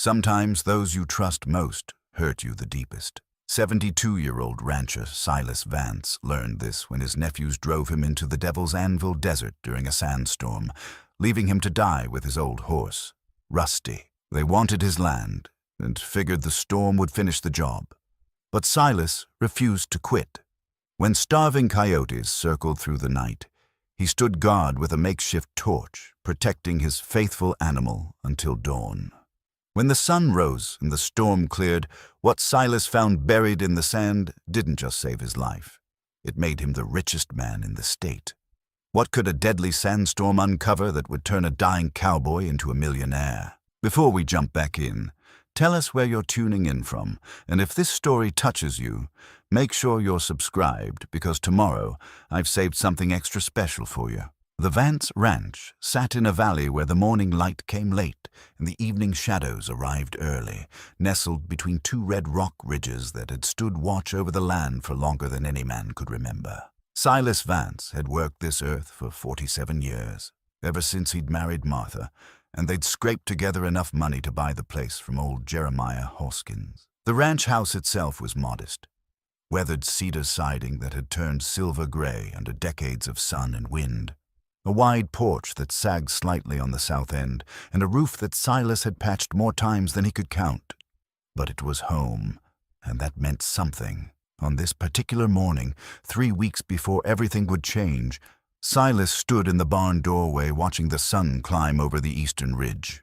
Sometimes those you trust most hurt you the deepest. 72-year-old rancher Silas Vance learned this when his nephews drove him into the Devil's Anvil Desert during a sandstorm, leaving him to die with his old horse, Rusty. They wanted his land and figured the storm would finish the job. But Silas refused to quit. When starving coyotes circled through the night, he stood guard with a makeshift torch, protecting his faithful animal until dawn. When the sun rose and the storm cleared, what Silas found buried in the sand didn't just save his life. It made him the richest man in the state. What could a deadly sandstorm uncover that would turn a dying cowboy into a millionaire? Before we jump back in, tell us where you're tuning in from, and if this story touches you, make sure you're subscribed because tomorrow I've saved something extra special for you. The Vance Ranch sat in a valley where the morning light came late and the evening shadows arrived early, nestled between two red rock ridges that had stood watch over the land for longer than any man could remember. Silas Vance had worked this earth for 47 years, ever since he'd married Martha, and they'd scraped together enough money to buy the place from old Jeremiah Hoskins. The ranch house itself was modest, weathered cedar siding that had turned silver gray under decades of sun and wind, a wide porch that sagged slightly on the south end, and a roof that Silas had patched more times than he could count. But it was home, and that meant something. On this particular morning, 3 weeks before everything would change, Silas stood in the barn doorway watching the sun climb over the eastern ridge.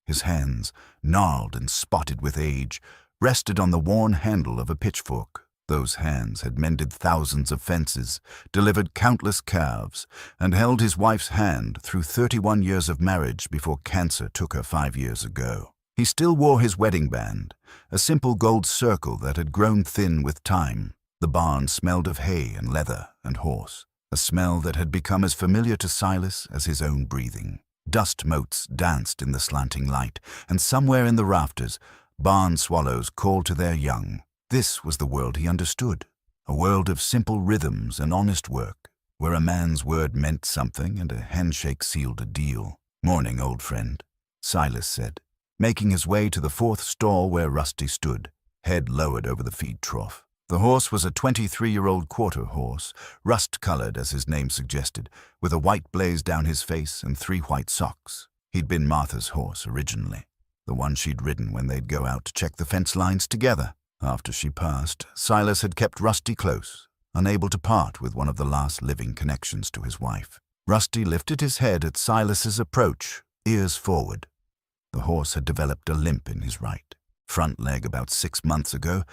His hands, gnarled and spotted with age, rested on the worn handle of a pitchfork. Those hands had mended thousands of fences, delivered countless calves, and held his wife's hand through 31 years of marriage before cancer took her 5 years ago. He still wore his wedding band, a simple gold circle that had grown thin with time. The barn smelled of hay and leather and horse, a smell that had become as familiar to Silas as his own breathing. Dust motes danced in the slanting light, and somewhere in the rafters, barn swallows called to their young. This was the world he understood, a world of simple rhythms and honest work, where a man's word meant something and a handshake sealed a deal. "Morning, old friend," Silas said, making his way to the fourth stall where Rusty stood, head lowered over the feed trough. The horse was a 23-year-old quarter horse, rust-colored as his name suggested, with a white blaze down his face and 3 white socks. He'd been Martha's horse originally, the one she'd ridden when they'd go out to check the fence lines together. After she passed, Silas had kept Rusty close, unable to part with one of the last living connections to his wife. Rusty lifted his head at Silas's approach, ears forward. The horse had developed a limp in his right front leg about 6 months ago.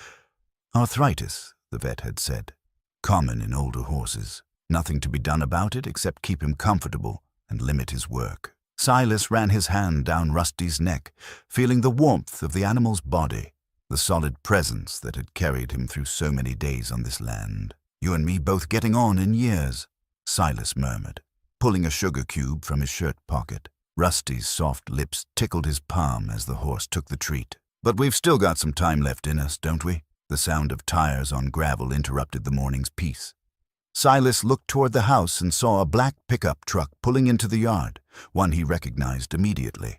Arthritis, the vet had said. Common in older horses. Nothing to be done about it except keep him comfortable and limit his work. Silas ran his hand down Rusty's neck, feeling the warmth of the animal's body, the solid presence that had carried him through so many days on this land. "You and me both getting on in years," Silas murmured, pulling a sugar cube from his shirt pocket. Rusty's soft lips tickled his palm as the horse took the treat. "But we've still got some time left in us, don't we?" The sound of tires on gravel interrupted the morning's peace. Silas looked toward the house and saw a black pickup truck pulling into the yard, one he recognized immediately.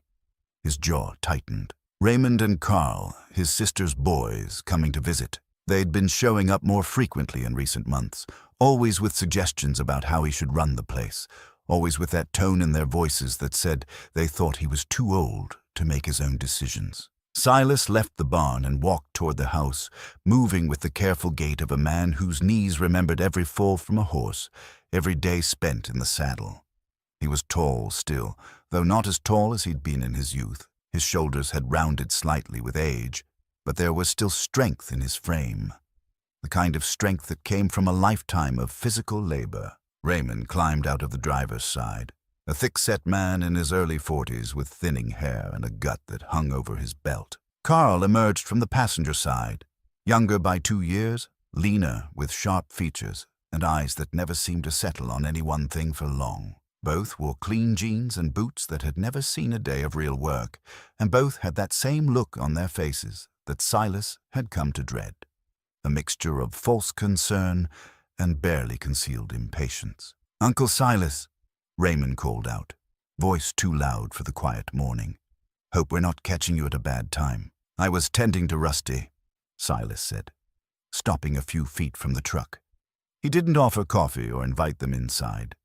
His jaw tightened. Raymond and Carl, his sister's boys, coming to visit. They'd been showing up more frequently in recent months, always with suggestions about how he should run the place, always with that tone in their voices that said they thought he was too old to make his own decisions. Silas left the barn and walked toward the house, moving with the careful gait of a man whose knees remembered every fall from a horse, every day spent in the saddle. He was tall still, though not as tall as he'd been in his youth. His shoulders had rounded slightly with age, but there was still strength in his frame, the kind of strength that came from a lifetime of physical labor. Raymond climbed out of the driver's side, a thick-set man in his early 40s with thinning hair and a gut that hung over his belt. Carl emerged from the passenger side, younger by 2 years, leaner with sharp features and eyes that never seemed to settle on any one thing for long. Both wore clean jeans and boots that had never seen a day of real work, and both had that same look on their faces that Silas had come to dread, a mixture of false concern and barely concealed impatience. "Uncle Silas," Raymond called out, voice too loud for the quiet morning. Hope we're not catching you at a bad time. I was tending to Rusty, Silas said, stopping a few feet from the truck. He didn't offer coffee or invite them inside.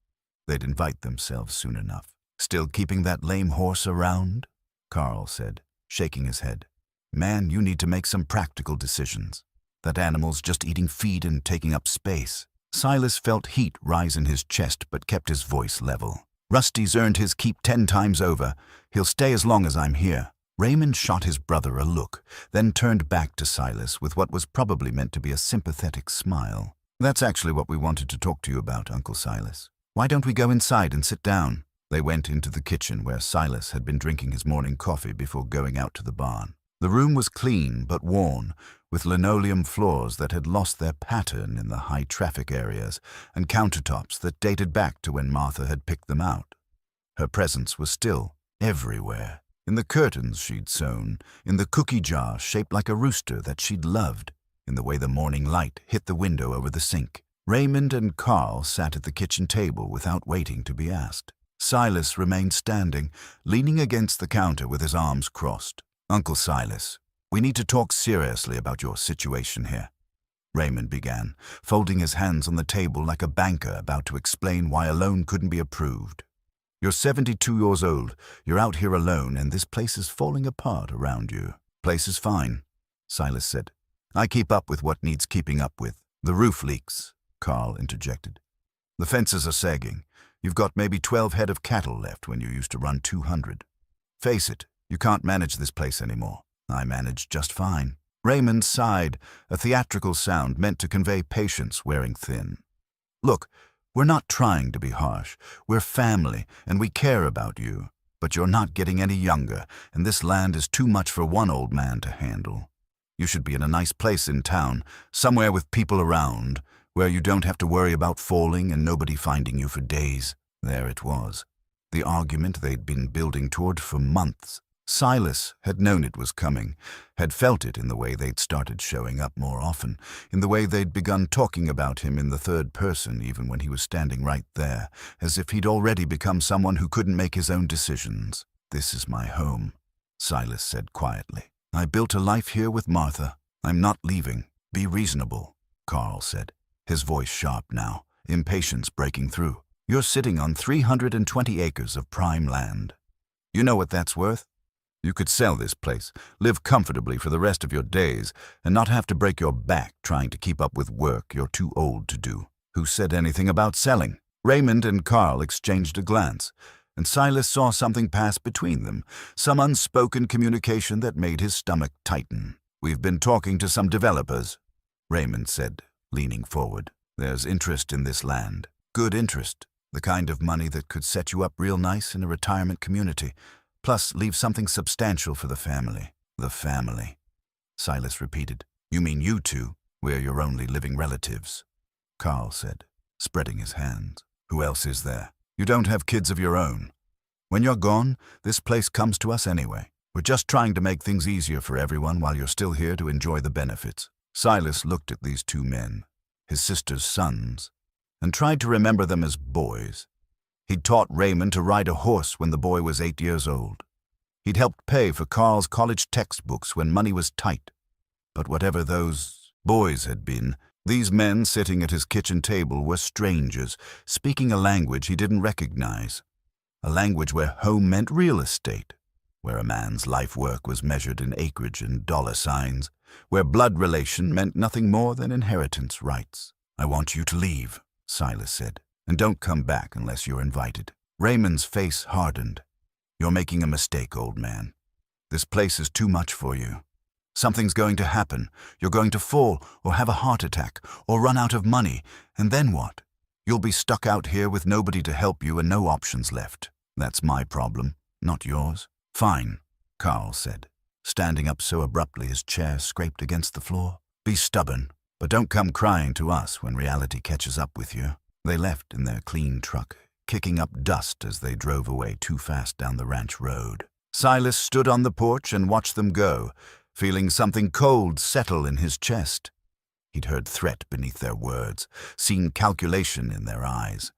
They'd invite themselves soon enough. Still keeping that lame horse around? Carl said, shaking his head. Man, you need to make some practical decisions. That animal's just eating feed and taking up space. Silas felt heat rise in his chest but kept his voice level. Rusty's earned his keep 10 times over. He'll stay as long as I'm here. Raymond shot his brother a look, then turned back to Silas with what was probably meant to be a sympathetic smile. That's actually what we wanted to talk to you about, Uncle Silas. Why don't we go inside and sit down? They went into the kitchen where Silas had been drinking his morning coffee before going out to the barn. The room was clean but worn, with linoleum floors that had lost their pattern in the high-traffic areas and countertops that dated back to when Martha had picked them out. Her presence was still everywhere, in the curtains she'd sewn, in the cookie jar shaped like a rooster that she'd loved, in the way the morning light hit the window over the sink. Raymond and Carl sat at the kitchen table without waiting to be asked. Silas remained standing, leaning against the counter with his arms crossed. Uncle Silas, we need to talk seriously about your situation here, Raymond began, folding his hands on the table like a banker about to explain why a loan couldn't be approved. You're 72 years old, you're out here alone, and this place is falling apart around you. Place is fine, Silas said. I keep up with what needs keeping up with. The roof leaks, Carl interjected. The fences are sagging. You've got maybe 12 head of cattle left when you used to run 200. Face it, you can't manage this place anymore. I manage just fine. Raymond sighed, a theatrical sound meant to convey patience wearing thin. Look, we're not trying to be harsh. We're family, and we care about you. But you're not getting any younger, and this land is too much for one old man to handle. You should be in a nice place in town, somewhere with people around, where you don't have to worry about falling and nobody finding you for days. There it was. The argument they'd been building toward for months. Silas had known it was coming, had felt it in the way they'd started showing up more often, in the way they'd begun talking about him in the third person even when he was standing right there, as if he'd already become someone who couldn't make his own decisions. This is my home, Silas said quietly. I built a life here with Martha. I'm not leaving. Be reasonable, Carl said, his voice sharp now, impatience breaking through. You're sitting on 320 acres of prime land. You know what that's worth? You could sell this place, live comfortably for the rest of your days, and not have to break your back trying to keep up with work you're too old to do. Who said anything about selling? Raymond and Carl exchanged a glance, and Silas saw something pass between them, some unspoken communication that made his stomach tighten. We've been talking to some developers, Raymond said, leaning forward. There's interest in this land. Good interest. The kind of money that could set you up real nice in a retirement community. Plus, leave something substantial for the family. The family, Silas repeated. You mean you two? We're your only living relatives, Carl said, spreading his hands. Who else is there? You don't have kids of your own. When you're gone, this place comes to us anyway. We're just trying to make things easier for everyone while you're still here to enjoy the benefits. Silas looked at these two men, his sister's sons, and tried to remember them as boys. He'd taught Raymond to ride a horse when the boy was 8 years old. He'd helped pay for Carl's college textbooks when money was tight. But whatever those boys had been, these men sitting at his kitchen table were strangers, speaking a language he didn't recognize. A language where home meant real estate, where a man's life work was measured in acreage and dollar signs, where blood relation meant nothing more than inheritance rights. I want you to leave, Silas said. And don't come back unless you're invited. Raymond's face hardened. You're making a mistake, old man. This place is too much for you. Something's going to happen. You're going to fall or have a heart attack or run out of money. And then what? You'll be stuck out here with nobody to help you and no options left. That's my problem, not yours. Fine, Carl said, standing up so abruptly his chair scraped against the floor. Be stubborn, but don't come crying to us when reality catches up with you. They left in their clean truck, kicking up dust as they drove away too fast down the ranch road. Silas stood on the porch and watched them go, feeling something cold settle in his chest. He'd heard threat beneath their words, seen calculation in their eyes.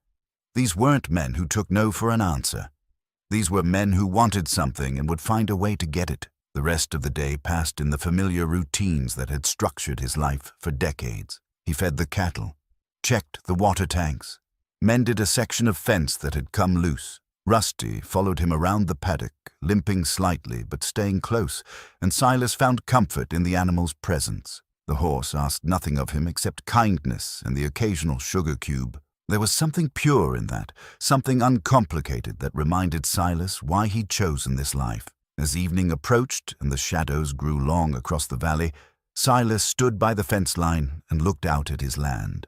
These weren't men who took no for an answer. These were men who wanted something and would find a way to get it. The rest of the day passed in the familiar routines that had structured his life for decades. He fed the cattle, checked the water tanks, mended a section of fence that had come loose. Rusty followed him around the paddock, limping slightly but staying close, and Silas found comfort in the animal's presence. The horse asked nothing of him except kindness and the occasional sugar cube. There was something pure in that, something uncomplicated that reminded Silas why he'd chosen this life. As evening approached and the shadows grew long across the valley, Silas stood by the fence line and looked out at his land.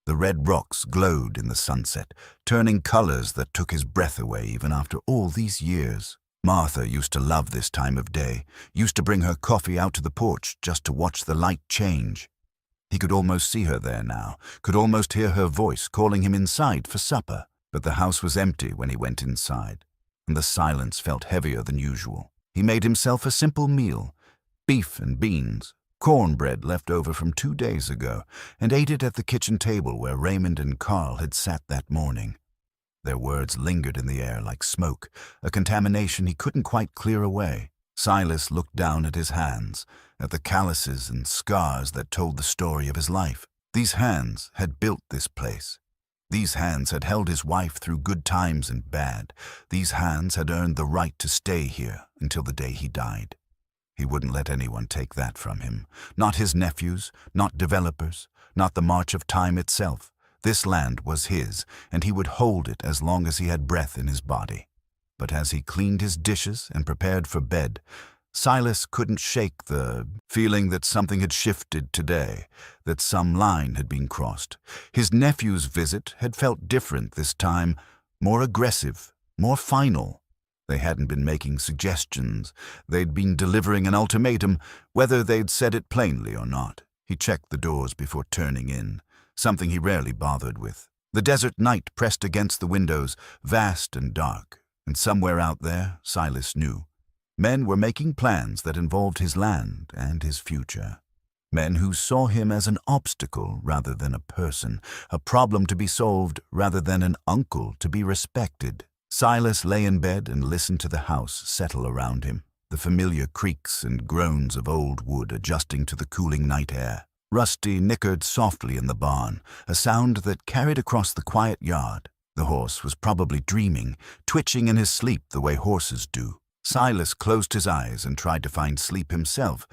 The red rocks glowed in the sunset, turning colors that took his breath away even after all these years. Martha used to love this time of day, used to bring her coffee out to the porch just to watch the light change. He could almost see her there now, could almost hear her voice calling him inside for supper. But the house was empty when he went inside, and the silence felt heavier than usual. He made himself a simple meal, beef and beans, cornbread left over from 2 days ago, and ate it at the kitchen table where Raymond and Carl had sat that morning. Their words lingered in the air like smoke, a contamination he couldn't quite clear away. Silas looked down at his hands, at the calluses and scars that told the story of his life. These hands had built this place. These hands had held his wife through good times and bad. These hands had earned the right to stay here until the day he died. He wouldn't let anyone take that from him. Not his nephews, not developers, not the march of time itself. This land was his, and he would hold it as long as he had breath in his body. But as he cleaned his dishes and prepared for bed, Silas couldn't shake the feeling that something had shifted today, that some line had been crossed. His nephew's visit had felt different this time, more aggressive, more final. They hadn't been making suggestions. They'd been delivering an ultimatum, whether they'd said it plainly or not. He checked the doors before turning in, something he rarely bothered with. The desert night pressed against the windows, vast and dark, and somewhere out there, Silas knew, men were making plans that involved his land and his future. Men who saw him as an obstacle rather than a person, a problem to be solved rather than an uncle to be respected. Silas lay in bed and listened to the house settle around him, the familiar creaks and groans of old wood adjusting to the cooling night air. Rusty nickered softly in the barn, a sound that carried across the quiet yard. The horse was probably dreaming, twitching in his sleep the way horses do. Silas closed his eyes and tried to find sleep himself,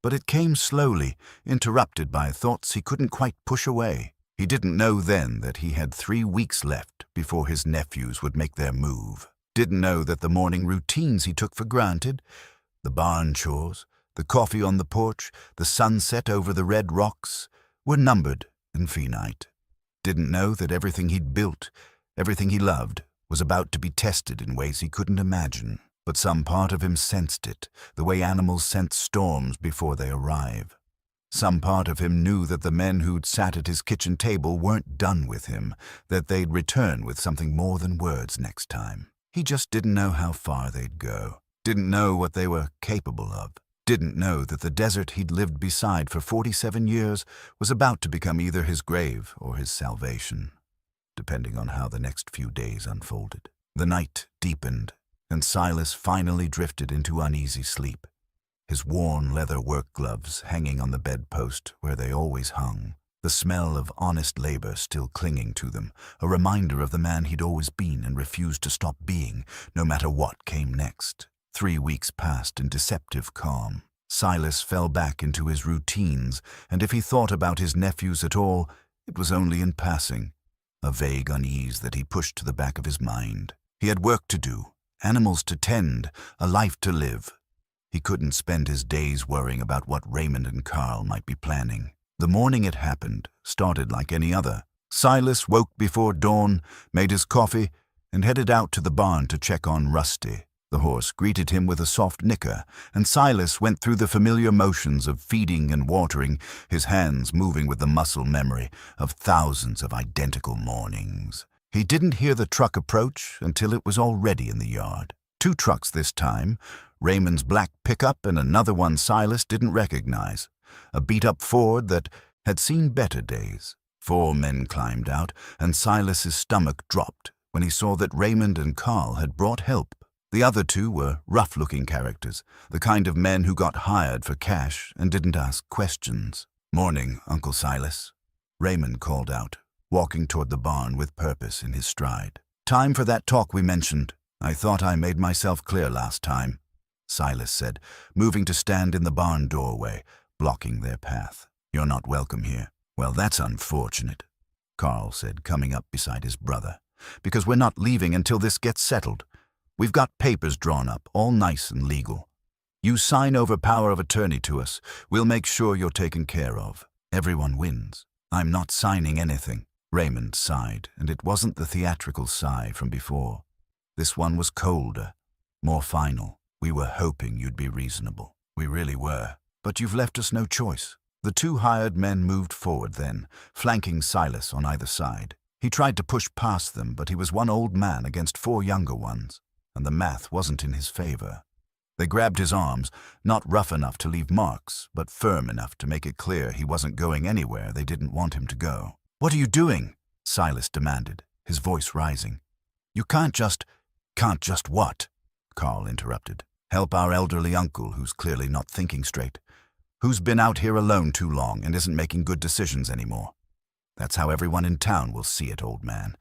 but it came slowly, interrupted by thoughts he couldn't quite push away. He didn't know then that he had 3 weeks left before his nephews would make their move. Didn't know that the morning routines he took for granted, the barn chores, the coffee on the porch, the sunset over the red rocks, were numbered and finite. Didn't know that everything he'd built, everything he loved, was about to be tested in ways he couldn't imagine. But some part of him sensed it, the way animals sense storms before they arrive. Some part of him knew that the men who'd sat at his kitchen table weren't done with him, that they'd return with something more than words next time. He just didn't know how far they'd go, didn't know what they were capable of, didn't know that the desert he'd lived beside for 47 years was about to become either his grave or his salvation, depending on how the next few days unfolded. The night deepened, and Silas finally drifted into uneasy sleep, his worn leather work gloves hanging on the bedpost where they always hung, the smell of honest labor still clinging to them, a reminder of the man he'd always been and refused to stop being, no matter what came next. 3 weeks passed in deceptive calm. Silas fell back into his routines, and if he thought about his nephews at all, it was only in passing, a vague unease that he pushed to the back of his mind. He had work to do, animals to tend, a life to live. He couldn't spend his days worrying about what Raymond and Carl might be planning. The morning it happened started like any other. Silas woke before dawn, made his coffee, and headed out to the barn to check on Rusty. The horse greeted him with a soft nicker, and Silas went through the familiar motions of feeding and watering, his hands moving with the muscle memory of thousands of identical mornings. He didn't hear the truck approach until it was already in the yard. 2 trucks this time, Raymond's black pickup and another one Silas didn't recognize, a beat-up Ford that had seen better days. 4 men climbed out, and Silas's stomach dropped when he saw that Raymond and Carl had brought help. The other two were rough-looking characters, the kind of men who got hired for cash and didn't ask questions. "Morning, Uncle Silas," Raymond called out, walking toward the barn with purpose in his stride. "Time for that talk we mentioned. I thought I made myself clear last time," Silas said, moving to stand in the barn doorway, blocking their path. "You're not welcome here." "Well, that's unfortunate," Carl said, coming up beside his brother, "because we're not leaving until this gets settled. We've got papers drawn up, all nice and legal. You sign over power of attorney to us. We'll make sure you're taken care of. Everyone wins." "I'm not signing anything," Raymond sighed, and it wasn't the theatrical sigh from before. This one was colder, more final. "We were hoping you'd be reasonable." "We really were. But you've left us no choice." The two hired men moved forward then, flanking Silas on either side. He tried to push past them, but he was one old man against four younger ones, and the math wasn't in his favor. They grabbed his arms, not rough enough to leave marks, but firm enough to make it clear he wasn't going anywhere they didn't want him to go. "What are you doing?" Silas demanded, his voice rising. "You can't just..." "Can't just what?" Carl interrupted. "Help our elderly uncle who's clearly not thinking straight, who's been out here alone too long and isn't making good decisions anymore. That's how everyone in town will see it, old man.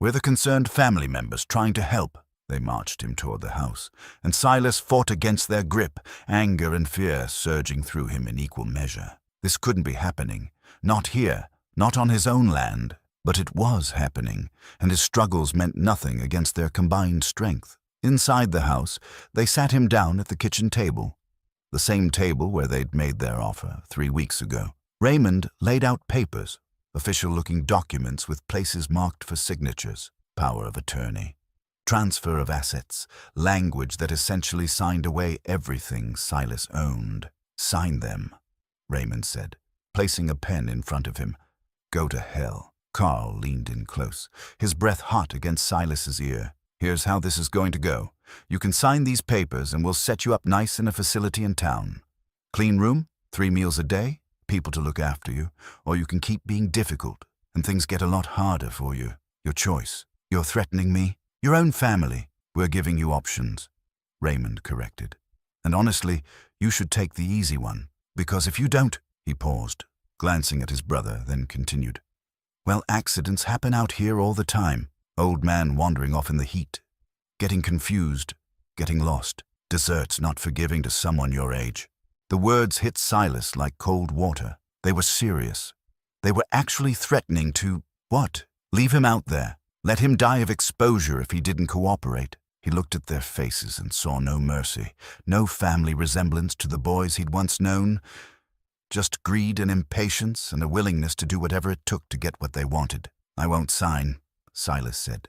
We're the concerned family members trying to help." They marched him toward the house, and Silas fought against their grip, anger and fear surging through him in equal measure. This couldn't be happening. Not here, not on his own land. But it was happening, and his struggles meant nothing against their combined strength. Inside the house, they sat him down at the kitchen table, the same table where they'd made their offer 3 weeks ago. Raymond laid out papers, official-looking documents with places marked for signatures, power of attorney, transfer of assets, language that essentially signed away everything Silas owned. "Sign them," Raymond said, placing a pen in front of him. "Go to hell." Carl leaned in close, his breath hot against Silas's ear. "Here's how this is going to go. You can sign these papers and we'll set you up nice in a facility in town. Clean room, 3 meals a day, people to look after you, or you can keep being difficult and things get a lot harder for you. Your choice. You're threatening me? Your own family. We're giving you options," Raymond corrected. "And honestly, you should take the easy one, because if you don't..." He paused, glancing at his brother, then continued. "Well, accidents happen out here all the time. Old man wandering off in the heat, getting confused, getting lost. Desert's not forgiving to someone your age." The words hit Silas like cold water. They were serious. They were actually threatening to... what? Leave him out there. Let him die of exposure if he didn't cooperate. He looked at their faces and saw no mercy, no family resemblance to the boys he'd once known. Just greed and impatience and a willingness to do whatever it took to get what they wanted. "I won't sign," Silas said,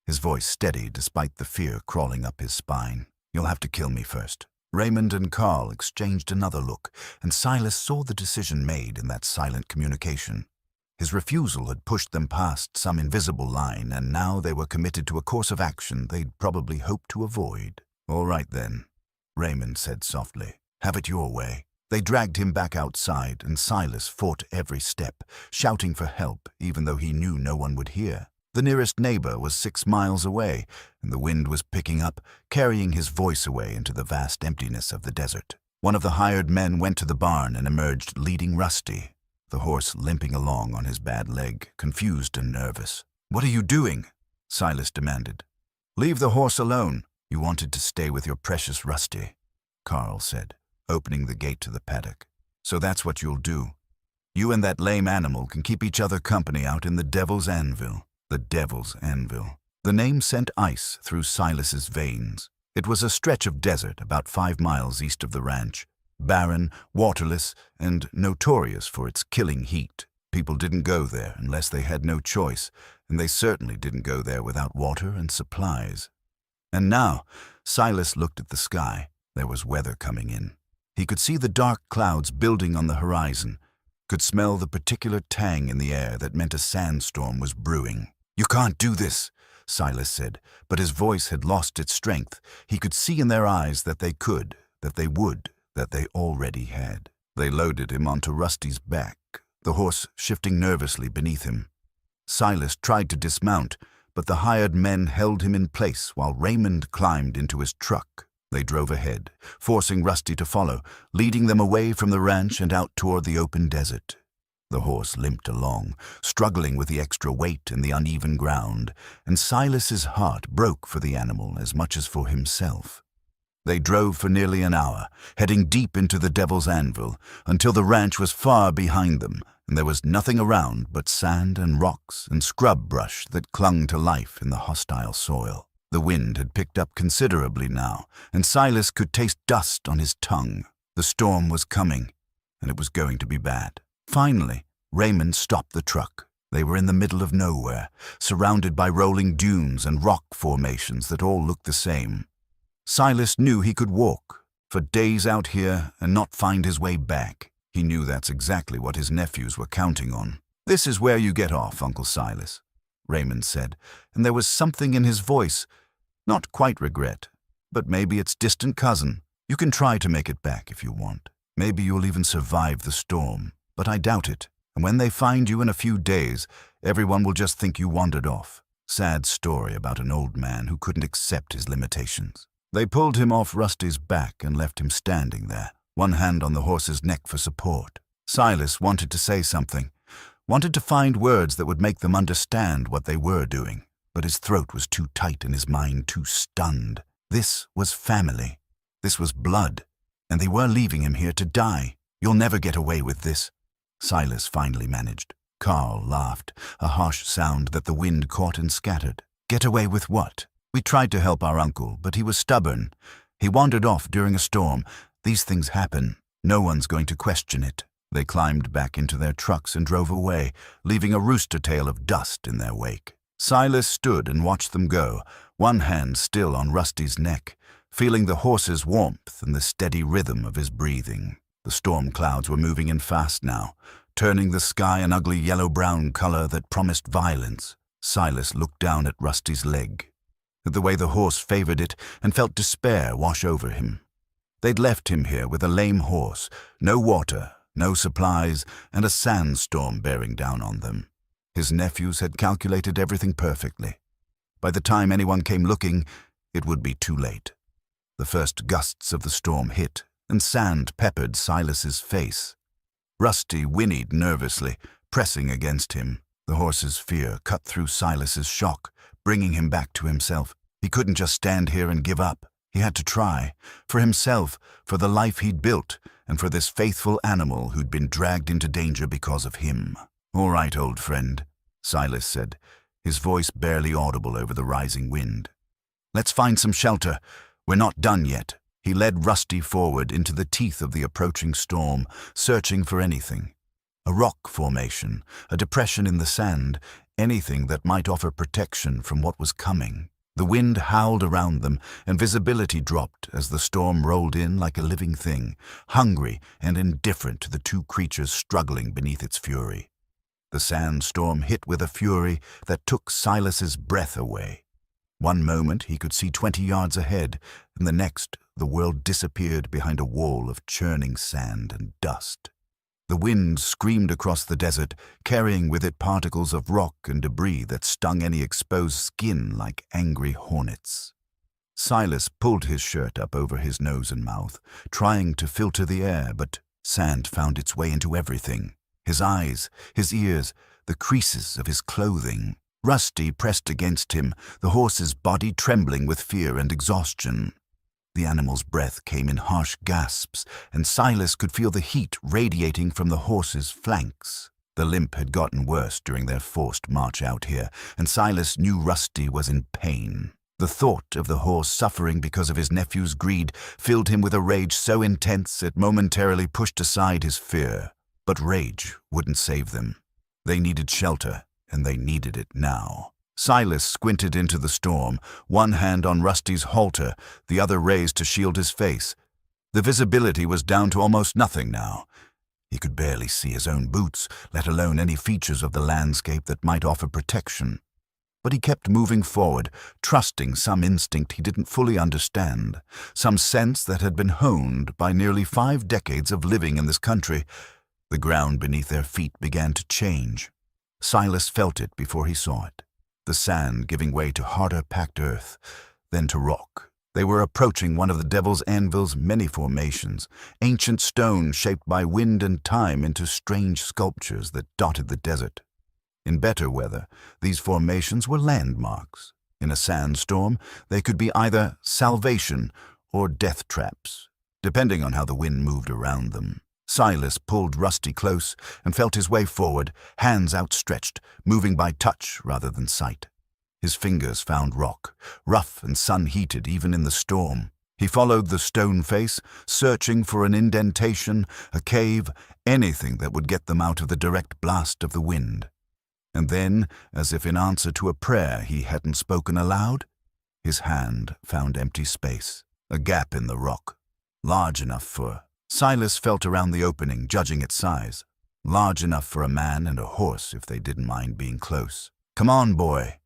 his voice steady despite the fear crawling up his spine. "You'll have to kill me first." Raymond and Carl exchanged another look, and Silas saw the decision made in that silent communication. His refusal had pushed them past some invisible line, and now they were committed to a course of action they'd probably hoped to avoid. "All right then," Raymond said softly. "Have it your way." They dragged him back outside, and Silas fought every step, shouting for help even though he knew no one would hear. The nearest neighbor was 6 miles away, and the wind was picking up, carrying his voice away into the vast emptiness of the desert. One of the hired men went to the barn and emerged leading Rusty, the horse limping along on his bad leg, confused and nervous. "What are you doing?" Silas demanded. "Leave the horse alone. You wanted to stay with your precious Rusty," Carl said, opening the gate to the paddock. "So that's what you'll do. You and that lame animal can keep each other company out in the Devil's Anvil." The Devil's Anvil. The name sent ice through Silas's veins. It was a stretch of desert about 5 miles east of the ranch, barren, waterless, and notorious for its killing heat. People didn't go there unless they had no choice, and they certainly didn't go there without water and supplies. And now, Silas looked at the sky. There was weather coming in. He could see the dark clouds building on the horizon, could smell the particular tang in the air that meant a sandstorm was brewing. "You can't do this," Silas said, but his voice had lost its strength. He could see in their eyes that they could, that they would, that they already had. They loaded him onto Rusty's back, the horse shifting nervously beneath him. Silas tried to dismount, but the hired men held him in place while Raymond climbed into his truck. They drove ahead, forcing Rusty to follow, leading them away from the ranch and out toward the open desert. The horse limped along, struggling with the extra weight and the uneven ground, and Silas's heart broke for the animal as much as for himself. They drove for nearly an hour, heading deep into the Devil's Anvil, until the ranch was far behind them, and there was nothing around but sand and rocks and scrub brush that clung to life in the hostile soil. The wind had picked up considerably now, and Silas could taste dust on his tongue. The storm was coming, and it was going to be bad. Finally, Raymond stopped the truck. They were in the middle of nowhere, surrounded by rolling dunes and rock formations that all looked the same. Silas knew he could walk for days out here and not find his way back. He knew that's exactly what his nephews were counting on. "This is where you get off, Uncle Silas," Raymond said, and there was something in his voice, not quite regret, but maybe its distant cousin. "You can try to make it back if you want. Maybe you'll even survive the storm, but I doubt it. And when they find you in a few days, everyone will just think you wandered off." Sad story about an old man who couldn't accept his limitations. They pulled him off Rusty's back and left him standing there, one hand on the horse's neck for support. Silas wanted to say something, wanted to find words that would make them understand what they were doing, but his throat was too tight and his mind too stunned. This was family. This was blood, and they were leaving him here to die. "You'll never get away with this," Silas finally managed. Carl laughed, a harsh sound that the wind caught and scattered. "Get away with what? We tried to help our uncle, but he was stubborn. He wandered off during a storm. These things happen. No one's going to question it." They climbed back into their trucks and drove away, leaving a rooster tail of dust in their wake. Silas stood and watched them go, one hand still on Rusty's neck, feeling the horse's warmth and the steady rhythm of his breathing. The storm clouds were moving in fast now, turning the sky an ugly yellow-brown color that promised violence. Silas looked down at Rusty's leg, at the way the horse favored it, and felt despair wash over him. They'd left him here with a lame horse, no water, no supplies, and a sandstorm bearing down on them. His nephews had calculated everything perfectly. By the time anyone came looking, it would be too late. The first gusts of the storm hit, and sand peppered Silas's face. Rusty whinnied nervously, pressing against him. The horse's fear cut through Silas's shock, bringing him back to himself. He couldn't just stand here and give up. He had to try, for himself, for the life he'd built, and for this faithful animal who'd been dragged into danger because of him. "All right, old friend," Silas said, his voice barely audible over the rising wind. "Let's find some shelter. We're not done yet." He led Rusty forward into the teeth of the approaching storm, searching for anything. A rock formation, a depression in the sand, anything that might offer protection from what was coming. The wind howled around them, and visibility dropped as the storm rolled in like a living thing, hungry and indifferent to the two creatures struggling beneath its fury. The sandstorm hit with a fury that took Silas's breath away. One moment he could see 20 yards ahead, and the next the world disappeared behind a wall of churning sand and dust. The wind screamed across the desert, carrying with it particles of rock and debris that stung any exposed skin like angry hornets. Silas pulled his shirt up over his nose and mouth, trying to filter the air, but sand found its way into everything. His eyes, his ears, the creases of his clothing. Rusty pressed against him, the horse's body trembling with fear and exhaustion. The animal's breath came in harsh gasps, and Silas could feel the heat radiating from the horse's flanks. The limp had gotten worse during their forced march out here, and Silas knew Rusty was in pain. The thought of the horse suffering because of his nephew's greed filled him with a rage so intense it momentarily pushed aside his fear. But rage wouldn't save them. They needed shelter, and they needed it now. Silas squinted into the storm, one hand on Rusty's halter, the other raised to shield his face. The visibility was down to almost nothing now. He could barely see his own boots, let alone any features of the landscape that might offer protection. But he kept moving forward, trusting some instinct he didn't fully understand, some sense that had been honed by nearly 5 decades of living in this country. The ground beneath their feet began to change. Silas felt it before he saw it. the sand giving way to harder packed earth, then to rock. They were approaching one of the Devil's Anvil's many formations, ancient stone shaped by wind and time into strange sculptures that dotted the desert. In better weather, these formations were landmarks. In a sandstorm, they could be either salvation or death traps, depending on how the wind moved around them. Silas pulled Rusty close and felt his way forward, hands outstretched, moving by touch rather than sight. His fingers found rock, rough and sun-heated even in the storm. He followed the stone face, searching for an indentation, a cave, anything that would get them out of the direct blast of the wind. And then, as if in answer to a prayer he hadn't spoken aloud, his hand found empty space, a gap in the rock, large enough for... Silas felt around the opening, judging its size. Large enough for a man and a horse if they didn't mind being close. "Come on, boy,"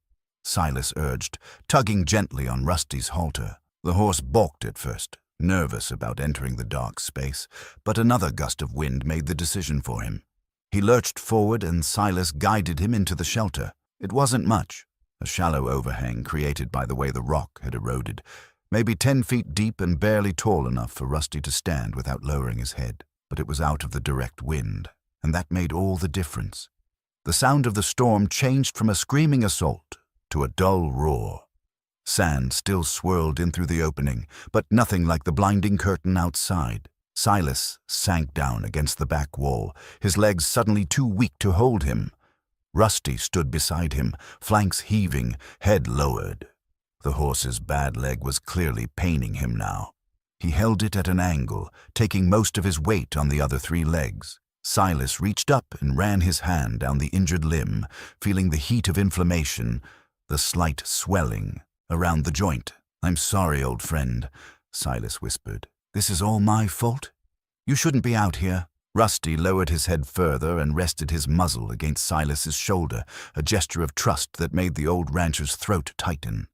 Silas urged, tugging gently on Rusty's halter. The horse balked at first, nervous about entering the dark space, but another gust of wind made the decision for him. He lurched forward and Silas guided him into the shelter. It wasn't much, a shallow overhang created by the way the rock had eroded, maybe 10 feet deep and barely tall enough for Rusty to stand without lowering his head. But it was out of the direct wind, and that made all the difference. The sound of the storm changed from a screaming assault to a dull roar. Sand still swirled in through the opening, but nothing like the blinding curtain outside. Silas sank down against the back wall, his legs suddenly too weak to hold him. Rusty stood beside him, flanks heaving, head lowered. The horse's bad leg was clearly paining him now. He held it at an angle, taking most of his weight on the other 3 legs. Silas reached up and ran his hand down the injured limb, feeling the heat of inflammation, the slight swelling around the joint. "I'm sorry, old friend," Silas whispered. "This is all my fault. You shouldn't be out here." Rusty lowered his head further and rested his muzzle against Silas's shoulder, a gesture of trust that made the old rancher's throat tighten.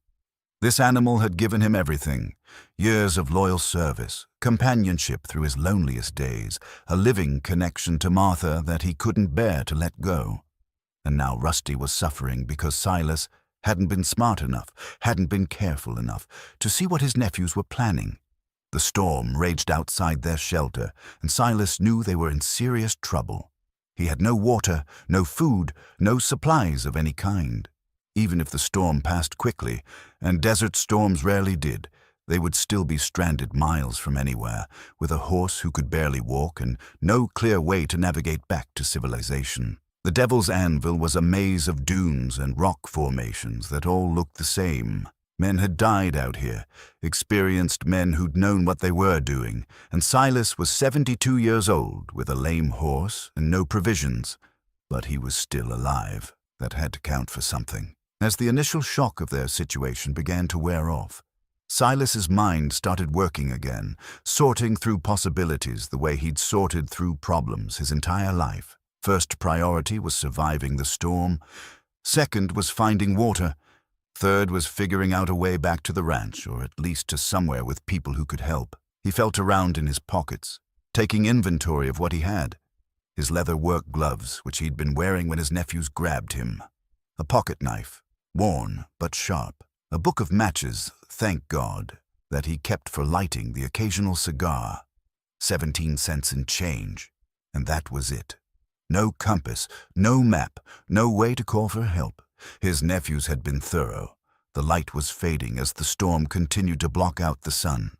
This animal had given him everything: years of loyal service, companionship through his loneliest days, a living connection to Martha that he couldn't bear to let go. And now Rusty was suffering because Silas hadn't been smart enough, hadn't been careful enough to see what his nephews were planning. The storm raged outside their shelter, and Silas knew they were in serious trouble. He had no water, no food, no supplies of any kind. Even if the storm passed quickly, and desert storms rarely did, they would still be stranded miles from anywhere, with a horse who could barely walk and no clear way to navigate back to civilization. The Devil's Anvil was a maze of dunes and rock formations that all looked the same. Men had died out here, experienced men who'd known what they were doing, and Silas was 72 years old with a lame horse and no provisions. But he was still alive. That had to count for something. As the initial shock of their situation began to wear off, Silas's mind started working again, sorting through possibilities the way he'd sorted through problems his entire life. First priority was surviving the storm. Second was finding water. Third was figuring out a way back to the ranch, or at least to somewhere with people who could help. He felt around in his pockets, taking inventory of what he had. His leather work gloves, which he'd been wearing when his nephews grabbed him. A pocket knife, worn but sharp. A book of matches, thank God, that he kept for lighting the occasional cigar. 17 cents in change, and that was it. No compass, no map, no way to call for help. His nephews had been thorough. The light was fading as the storm continued to block out the sun.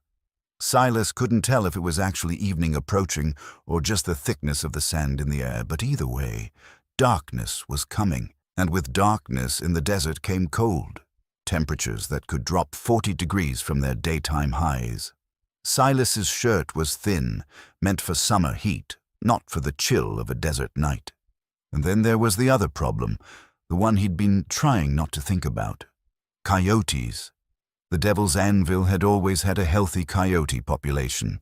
Silas couldn't tell if it was actually evening approaching or just the thickness of the sand in the air, but either way, darkness was coming, and with darkness in the desert came cold, temperatures that could drop 40 degrees from their daytime highs. Silas's shirt was thin, meant for summer heat, not for the chill of a desert night. And then there was the other problem, the one he'd been trying not to think about. Coyotes. The Devil's Anvil had always had a healthy coyote population.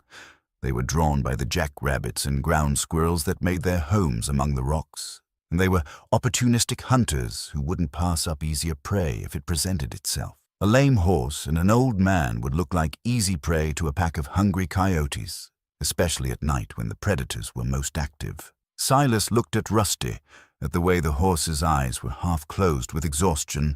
They were drawn by the jackrabbits and ground squirrels that made their homes among the rocks. And they were opportunistic hunters who wouldn't pass up easier prey if it presented itself. A lame horse and an old man would look like easy prey to a pack of hungry coyotes, especially at night when the predators were most active. Silas looked at Rusty, at the way the horse's eyes were half closed with exhaustion,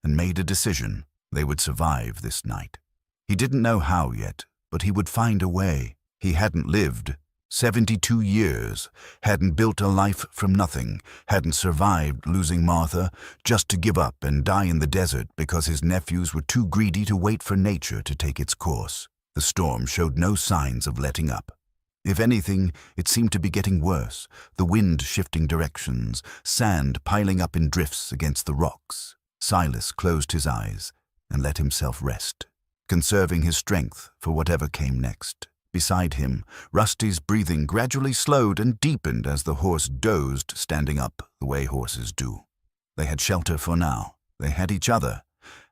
and made a decision. They would survive this night. He didn't know how yet, but he would find a way. He hadn't lived 72 years, hadn't built a life from nothing, hadn't survived losing Martha just to give up and die in the desert because his nephews were too greedy to wait for nature to take its course. The storm showed no signs of letting up. If anything, it seemed to be getting worse, the wind shifting directions, sand piling up in drifts against the rocks. Silas closed his eyes and let himself rest, conserving his strength for whatever came next. Beside him, Rusty's breathing gradually slowed and deepened as the horse dozed, standing up the way horses do. They had shelter for now. They had each other.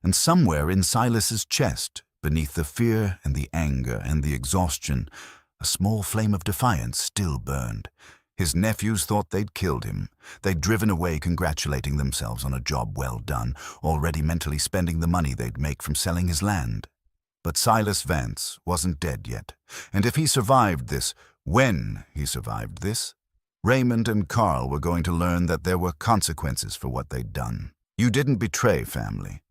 And somewhere in Silas's chest, beneath the fear and the anger and the exhaustion, a small flame of defiance still burned. His nephews thought they'd killed him. They'd driven away congratulating themselves on a job well done, already mentally spending the money they'd make from selling his land. But Silas Vance wasn't dead yet, and if he survived this, when he survived this, Raymond and Carl were going to learn that there were consequences for what they'd done. You didn't betray family.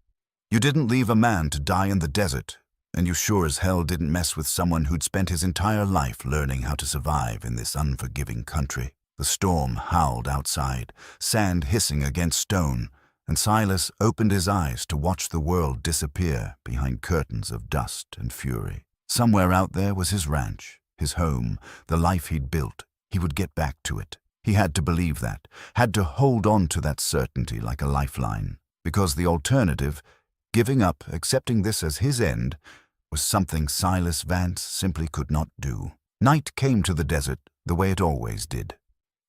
You didn't leave a man to die in the desert, and you sure as hell didn't mess with someone who'd spent his entire life learning how to survive in this unforgiving country. The storm howled outside, sand hissing against stone, and Silas opened his eyes to watch the world disappear behind curtains of dust and fury. Somewhere out there was his ranch, his home, the life he'd built. He would get back to it. He had to believe that, had to hold on to that certainty like a lifeline, because the alternative, giving up, accepting this as his end, was something Silas Vance simply could not do. Night came to the desert the way it always did,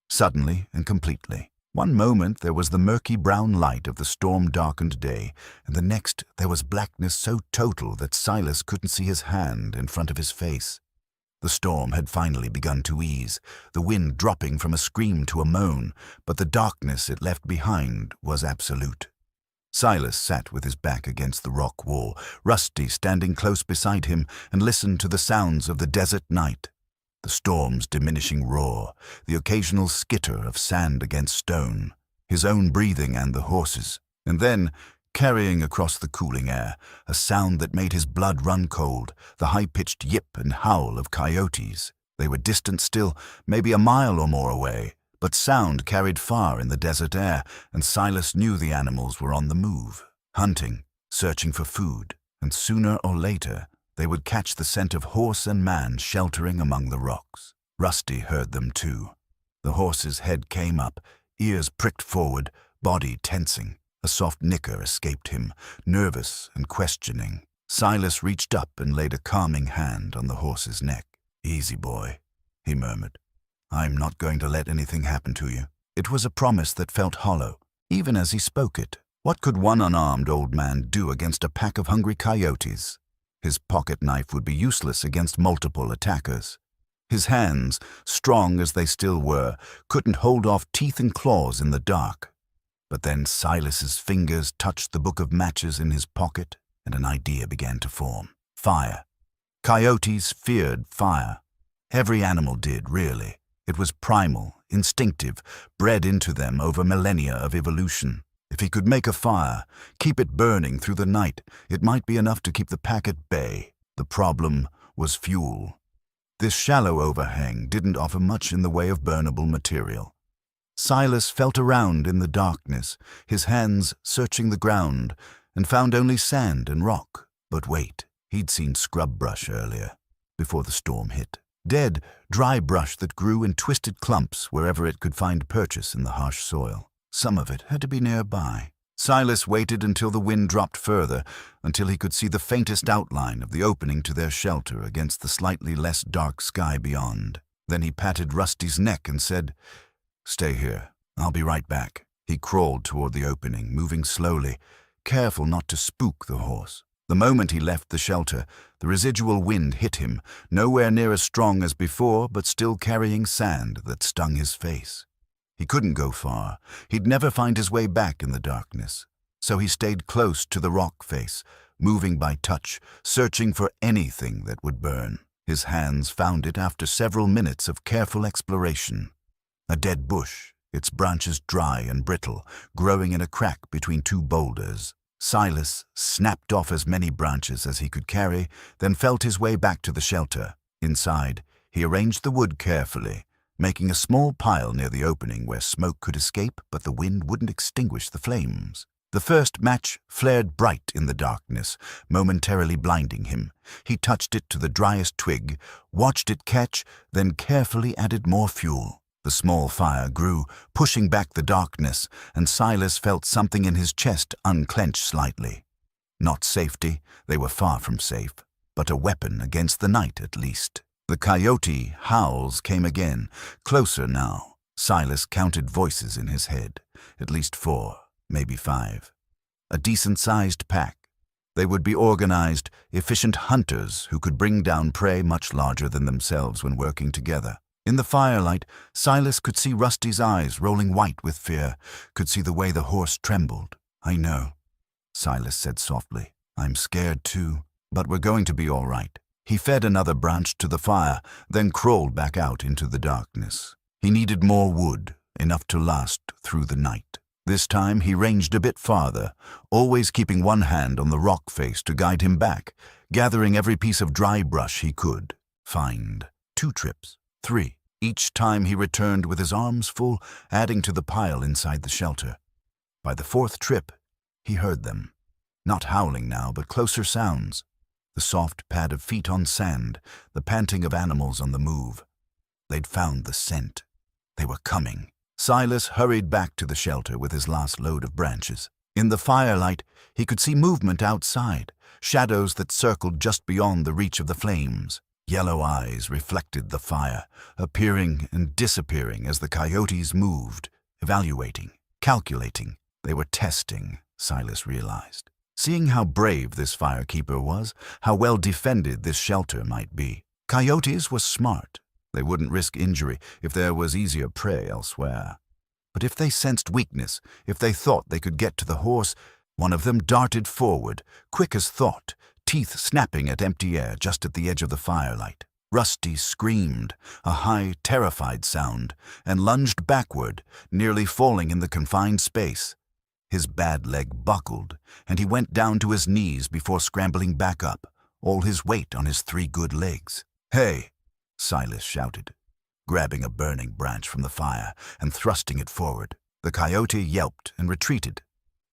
suddenly and completely. One moment there was the murky brown light of the storm-darkened day, and the next there was blackness so total that Silas couldn't see his hand in front of his face. The storm had finally begun to ease, the wind dropping from a scream to a moan, but the darkness it left behind was absolute. Silas sat with his back against the rock wall, Rusty standing close beside him, and listened to the sounds of the desert night. The storm's diminishing roar, the occasional skitter of sand against stone, his own breathing and the horses, and then, carrying across the cooling air, a sound that made his blood run cold, the high-pitched yip and howl of coyotes. They were distant still, maybe a mile or more away, but sound carried far in the desert air, and Silas knew the animals were on the move, hunting, searching for food, and sooner or later they would catch the scent of horse and man sheltering among the rocks. Rusty heard them too. The horse's head came up, ears pricked forward, body tensing. A soft nicker escaped him, nervous and questioning. Silas reached up and laid a calming hand on the horse's neck. "Easy, boy," he murmured. "I'm not going to let anything happen to you." It was a promise that felt hollow, even as he spoke it. What could one unarmed old man do against a pack of hungry coyotes? His pocket knife would be useless against multiple attackers. His hands, strong as they still were, couldn't hold off teeth and claws in the dark. But then Silas's fingers touched the book of matches in his pocket, and an idea began to form. Fire. Coyotes feared fire. Every animal did, really. It was primal, instinctive, bred into them over millennia of evolution. If he could make a fire, keep it burning through the night, it might be enough to keep the pack at bay. The problem was fuel. This shallow overhang didn't offer much in the way of burnable material. Silas felt around in the darkness, his hands searching the ground, and found only sand and rock. But wait, he'd seen scrub brush earlier, before the storm hit. Dead, dry brush that grew in twisted clumps wherever it could find purchase in the harsh soil. Some of it had to be nearby. Silas waited until the wind dropped further, until he could see the faintest outline of the opening to their shelter against the slightly less dark sky beyond. Then he patted Rusty's neck and said, "Stay here. I'll be right back." He crawled toward the opening, moving slowly, careful not to spook the horse. The moment he left the shelter, the residual wind hit him, nowhere near as strong as before, but still carrying sand that stung his face. He couldn't go far. He'd never find his way back in the darkness. So he stayed close to the rock face, moving by touch, searching for anything that would burn. His hands found it after several minutes of careful exploration. A dead bush, its branches dry and brittle, growing in a crack between two boulders. Silas snapped off as many branches as he could carry, then felt his way back to the shelter. Inside, he arranged the wood carefully, making a small pile near the opening where smoke could escape but the wind wouldn't extinguish the flames. The first match flared bright in the darkness, momentarily blinding him. He touched it to the driest twig, watched it catch, then carefully added more fuel. The small fire grew, pushing back the darkness, and Silas felt something in his chest unclench slightly. Not safety, they were far from safe, but a weapon against the night at least. The coyote howls came again, closer now. Silas counted voices in his head, at least 4. Maybe 5. A decent-sized pack. They would be organized, efficient hunters who could bring down prey much larger than themselves when working together. In the firelight, Silas could see Rusty's eyes rolling white with fear, could see the way the horse trembled. "I know," Silas said softly. "I'm scared too, but we're going to be all right." He fed another branch to the fire, then crawled back out into the darkness. He needed more wood, enough to last through the night. This time he ranged a bit farther, always keeping one hand on the rock face to guide him back, gathering every piece of dry brush he could find. 2 trips, 3. Each time he returned with his arms full, adding to the pile inside the shelter. By the 4th trip, he heard them. Not howling now, but closer sounds. The soft pad of feet on sand, the panting of animals on the move. They'd found the scent. They were coming. Silas hurried back to the shelter with his last load of branches. In the firelight, he could see movement outside, shadows that circled just beyond the reach of the flames. Yellow eyes reflected the fire, appearing and disappearing as the coyotes moved, evaluating, calculating. They were testing, Silas realized. Seeing how brave this firekeeper was, how well defended this shelter might be. Coyotes were smart. They wouldn't risk injury if there was easier prey elsewhere. But if they sensed weakness, if they thought they could get to the horse, one of them darted forward, quick as thought, teeth snapping at empty air just at the edge of the firelight. Rusty screamed, a high, terrified sound, and lunged backward, nearly falling in the confined space. His bad leg buckled, and he went down to his knees before scrambling back up, all his weight on his 3 good legs. "Hey!" Silas shouted, grabbing a burning branch from the fire and thrusting it forward. The coyote yelped and retreated,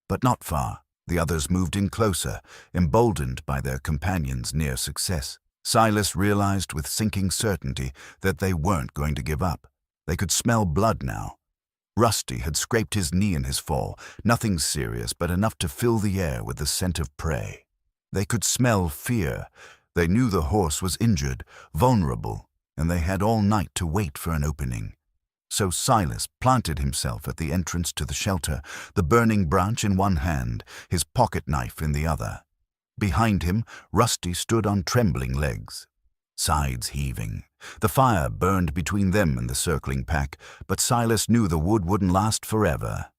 but not far. The others moved in closer, emboldened by their companion's near success. Silas realized with sinking certainty that they weren't going to give up. They could smell blood now. Rusty had scraped his knee in his fall, nothing serious but enough to fill the air with the scent of prey. They could smell fear. They knew the horse was injured, vulnerable, and they had all night to wait for an opening. So Silas planted himself at the entrance to the shelter, the burning branch in one hand, his pocket knife in the other. Behind him, Rusty stood on trembling legs, sides heaving. The fire burned between them and the circling pack, but Silas knew the wood wouldn't last forever.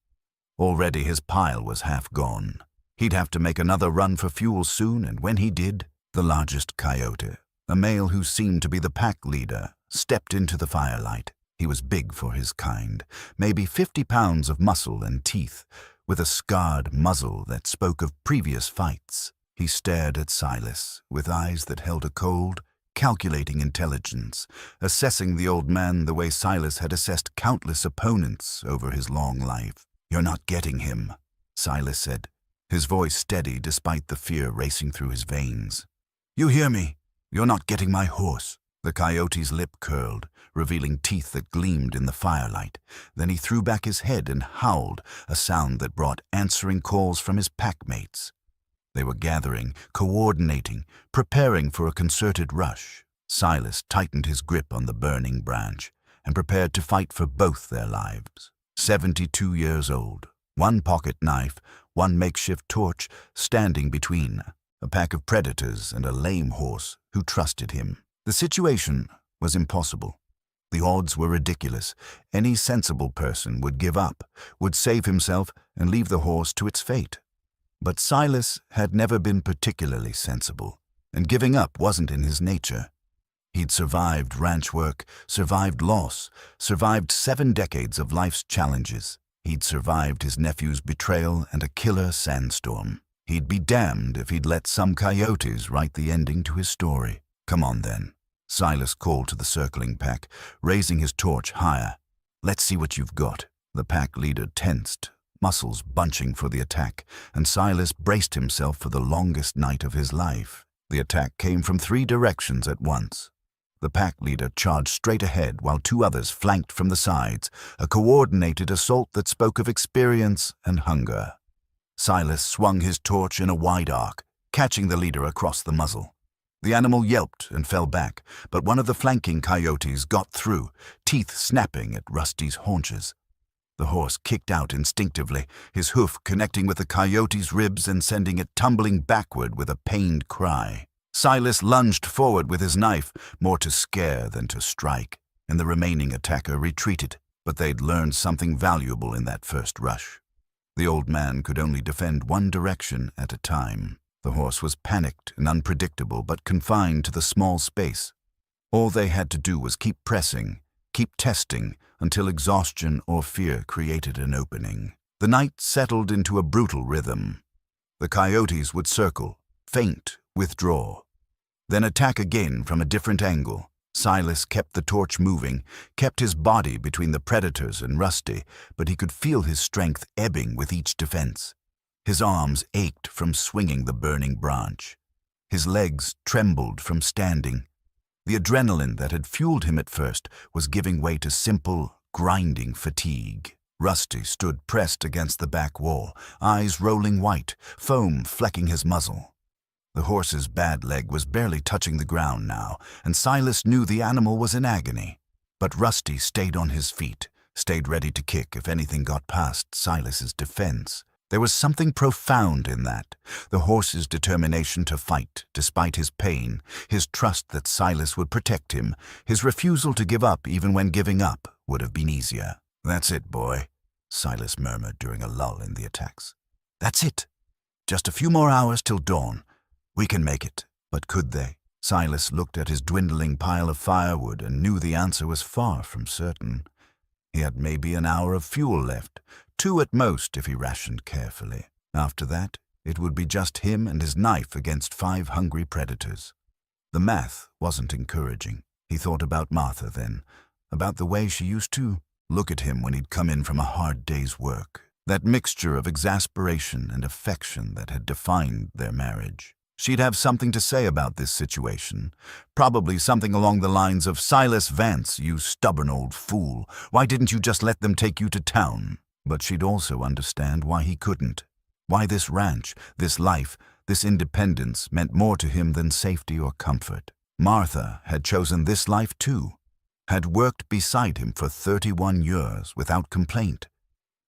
Already his pile was half gone. He'd have to make another run for fuel soon, and when he did, the largest coyote, a male who seemed to be the pack leader, stepped into the firelight. He was big for his kind, maybe 50 pounds of muscle and teeth, with a scarred muzzle that spoke of previous fights. He stared at Silas with eyes that held a cold, calculating intelligence, assessing the old man the way Silas had assessed countless opponents over his long life. "You're not getting him," Silas said, his voice steady despite the fear racing through his veins. "You hear me? You're not getting my horse." The coyote's lip curled, revealing teeth that gleamed in the firelight. Then he threw back his head and howled, a sound that brought answering calls from his packmates. They were gathering, coordinating, preparing for a concerted rush. Silas tightened his grip on the burning branch and prepared to fight for both their lives. 72 years old, one pocket knife, one makeshift torch, standing between a pack of predators and a lame horse who trusted him. The situation was impossible. The odds were ridiculous. Any sensible person would give up, would save himself and leave the horse to its fate. But Silas had never been particularly sensible, and giving up wasn't in his nature. He'd survived ranch work, survived loss, survived 7 decades of life's challenges. He'd survived his nephew's betrayal and a killer sandstorm. He'd be damned if he'd let some coyotes write the ending to his story. "Come on, then," Silas called to the circling pack, raising his torch higher. "Let's see what you've got." The pack leader tensed, muscles bunching for the attack, and Silas braced himself for the longest night of his life. The attack came from 3 directions at once. The pack leader charged straight ahead while 2 others flanked from the sides, a coordinated assault that spoke of experience and hunger. Silas swung his torch in a wide arc, catching the leader across the muzzle. The animal yelped and fell back, but one of the flanking coyotes got through, teeth snapping at Rusty's haunches. The horse kicked out instinctively, his hoof connecting with the coyote's ribs and sending it tumbling backward with a pained cry. Silas lunged forward with his knife, more to scare than to strike, and the remaining attacker retreated, but they'd learned something valuable in that first rush. The old man could only defend one direction at a time. The horse was panicked and unpredictable, but confined to the small space. All they had to do was keep pressing, keep testing, until exhaustion or fear created an opening. The night settled into a brutal rhythm. The coyotes would circle, feint, withdraw, then attack again from a different angle. Silas kept the torch moving, kept his body between the predators and Rusty, but he could feel his strength ebbing with each defense. His arms ached from swinging the burning branch. His legs trembled from standing. The adrenaline that had fueled him at first was giving way to simple, grinding fatigue. Rusty stood pressed against the back wall, eyes rolling white, foam flecking his muzzle. The horse's bad leg was barely touching the ground now, and Silas knew the animal was in agony. But Rusty stayed on his feet, stayed ready to kick if anything got past Silas's defense. There was something profound in that, the horse's determination to fight despite his pain, his trust that Silas would protect him, his refusal to give up even when giving up would have been easier. "That's it, boy," Silas murmured during a lull in the attacks. "That's it. Just a few more hours till dawn. We can make it." But could they? Silas looked at his dwindling pile of firewood and knew the answer was far from certain. He had maybe an hour of fuel left, 2 at most if he rationed carefully. After that, it would be just him and his knife against 5 hungry predators. The math wasn't encouraging. He thought about Martha then, about the way she used to look at him when he'd come in from a hard day's work, that mixture of exasperation and affection that had defined their marriage. She'd have something to say about this situation, probably something along the lines of, "Silas Vance, you stubborn old fool, why didn't you just let them take you to town?" But she'd also understand why he couldn't, why this ranch, this life, this independence meant more to him than safety or comfort. Martha had chosen this life too, had worked beside him for 31 years without complaint,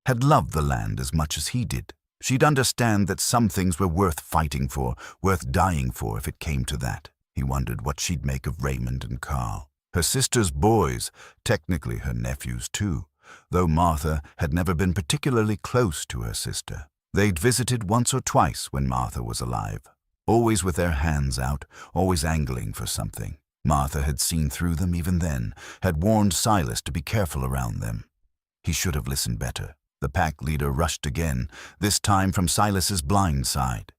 had loved the land as much as he did. She'd understand that some things were worth fighting for, worth dying for if it came to that. He wondered what she'd make of Raymond and Carl. Her sister's boys, technically her nephews too, though Martha had never been particularly close to her sister. They'd visited once or twice when Martha was alive, always with their hands out, always angling for something. Martha had seen through them even then, had warned Silas to be careful around them. He should have listened better. The pack leader rushed again, this time from Silas's blind side.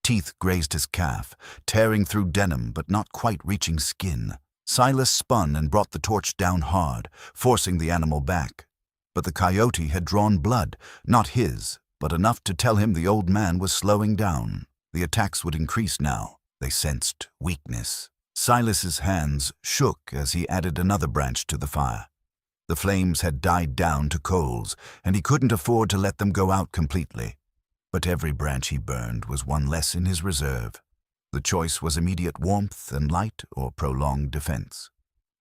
Teeth grazed his calf, tearing through denim but not quite reaching skin. Silas spun and brought the torch down hard, forcing the animal back. But the coyote had drawn blood, not his, but enough to tell him the old man was slowing down. The attacks would increase now. They sensed weakness. Silas's hands shook as he added another branch to the fire. The flames had died down to coals, and he couldn't afford to let them go out completely. But every branch he burned was one less in his reserve. The choice was immediate warmth and light or prolonged defense.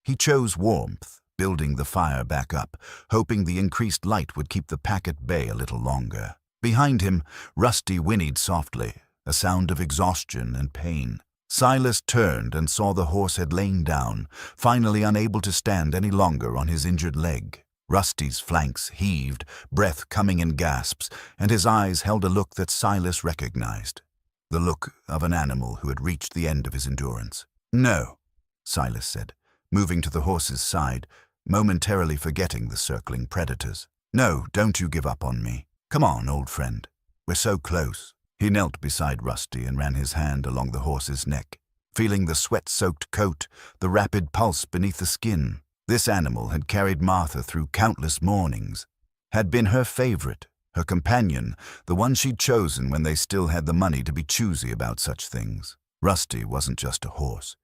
He chose warmth, building the fire back up, hoping the increased light would keep the pack at bay a little longer. Behind him, Rusty whinnied softly, a sound of exhaustion and pain. Silas turned and saw the horse had lain down, finally unable to stand any longer on his injured leg. Rusty's flanks heaved, breath coming in gasps, and his eyes held a look that Silas recognized. The look of an animal who had reached the end of his endurance. "No," Silas said, moving to the horse's side, momentarily forgetting the circling predators. No, don't you give up on me. Come on, old friend. We're so close. He knelt beside Rusty and ran his hand along the horse's neck, feeling the sweat-soaked coat, the rapid pulse beneath the skin. This animal had carried Martha through countless mornings, had been her favorite, her companion, the one she'd chosen when they still had the money to be choosy about such things. Rusty wasn't just a horse.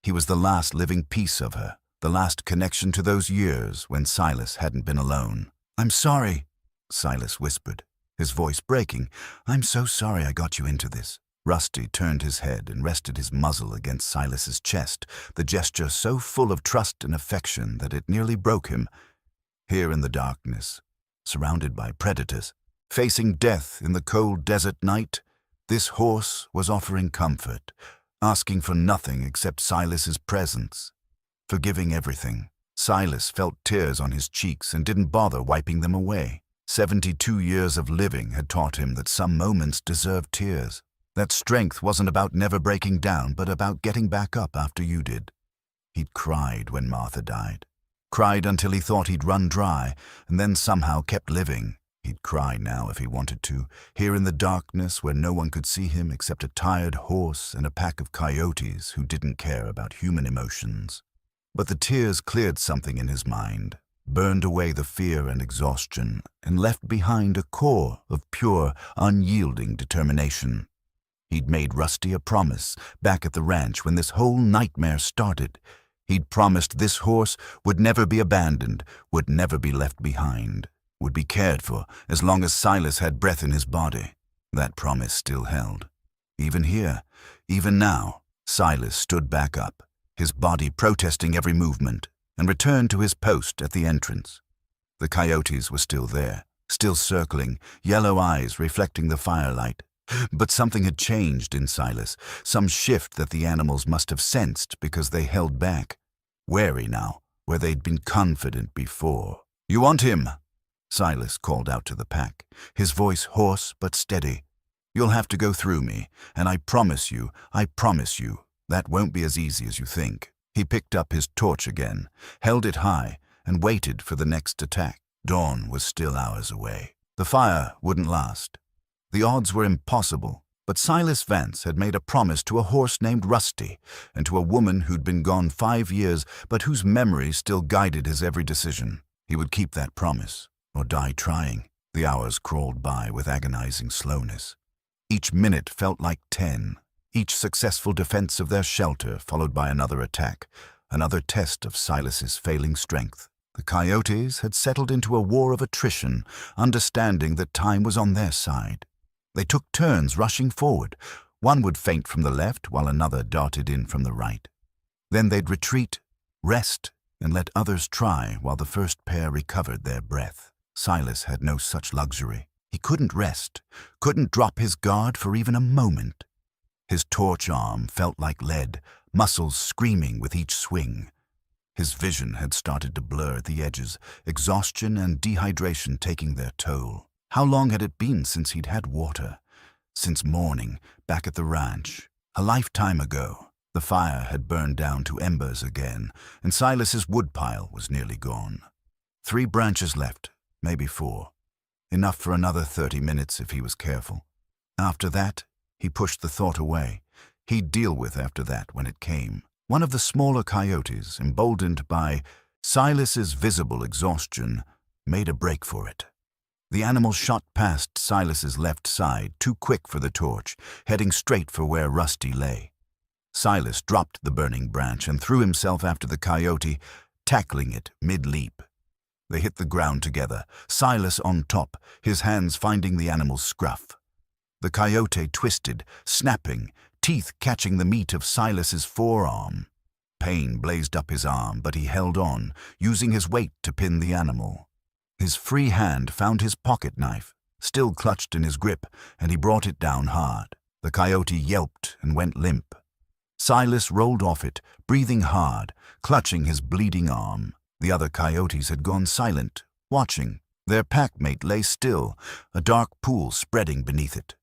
He was the last living piece of her, the last connection to those years when Silas hadn't been alone. "I'm sorry," Silas whispered, his voice breaking. "I'm so sorry I got you into this." Rusty turned his head and rested his muzzle against Silas's chest, the gesture so full of trust and affection that it nearly broke him. Here in the darkness, surrounded by predators, facing death in the cold desert night, this horse was offering comfort, asking for nothing except Silas's presence, forgiving everything. Silas felt tears on his cheeks and didn't bother wiping them away. 72 years of living had taught him that some moments deserved tears. That strength wasn't about never breaking down, but about getting back up after you did. He'd cried when Martha died. Cried until he thought he'd run dry, and then somehow kept living. He'd cry now if he wanted to, here in the darkness where no one could see him except a tired horse and a pack of coyotes who didn't care about human emotions. But the tears cleared something in his mind, burned away the fear and exhaustion, and left behind a core of pure, unyielding determination. He'd made Rusty a promise back at the ranch when this whole nightmare started. He'd promised this horse would never be abandoned, would never be left behind, would be cared for as long as Silas had breath in his body. That promise still held. Even here, even now, Silas stood back up, his body protesting every movement, and returned to his post at the entrance. The coyotes were still there, still circling, yellow eyes reflecting the firelight. But something had changed in Silas, some shift that the animals must have sensed because they held back, wary now, where they'd been confident before. "You want him?" Silas called out to the pack, his voice hoarse but steady. "You'll have to go through me, and I promise you, that won't be as easy as you think." He picked up his torch again, held it high, and waited for the next attack. Dawn was still hours away. The fire wouldn't last. The odds were impossible, but Silas Vance had made a promise to a horse named Rusty and to a woman who'd been gone 5 years but whose memory still guided his every decision. He would keep that promise, or die trying. The hours crawled by with agonizing slowness. Each minute felt like 10, each successful defense of their shelter followed by another attack, another test of Silas's failing strength. The coyotes had settled into a war of attrition, understanding that time was on their side. They took turns rushing forward. One would feint from the left while another darted in from the right. Then they'd retreat, rest, and let others try while the first pair recovered their breath. Silas had no such luxury. He couldn't rest, couldn't drop his guard for even a moment. His torch arm felt like lead, muscles screaming with each swing. His vision had started to blur at the edges, exhaustion and dehydration taking their toll. How long had it been since he'd had water? Since morning, back at the ranch. A lifetime ago. The fire had burned down to embers again, and Silas's woodpile was nearly gone. 3 branches left, maybe 4. Enough for another 30 minutes if he was careful. After that, he pushed the thought away. He'd deal with after that when it came. One of the smaller coyotes, emboldened by Silas's visible exhaustion, made a break for it. The animal shot past Silas's left side, too quick for the torch, heading straight for where Rusty lay. Silas dropped the burning branch and threw himself after the coyote, tackling it mid-leap. They hit the ground together, Silas on top, his hands finding the animal's scruff. The coyote twisted, snapping, teeth catching the meat of Silas's forearm. Pain blazed up his arm, but he held on, using his weight to pin the animal. His free hand found his pocket knife, still clutched in his grip, and he brought it down hard. The coyote yelped and went limp. Silas rolled off it, breathing hard, clutching his bleeding arm. The other coyotes had gone silent, watching. Their packmate lay still, a dark pool spreading beneath it.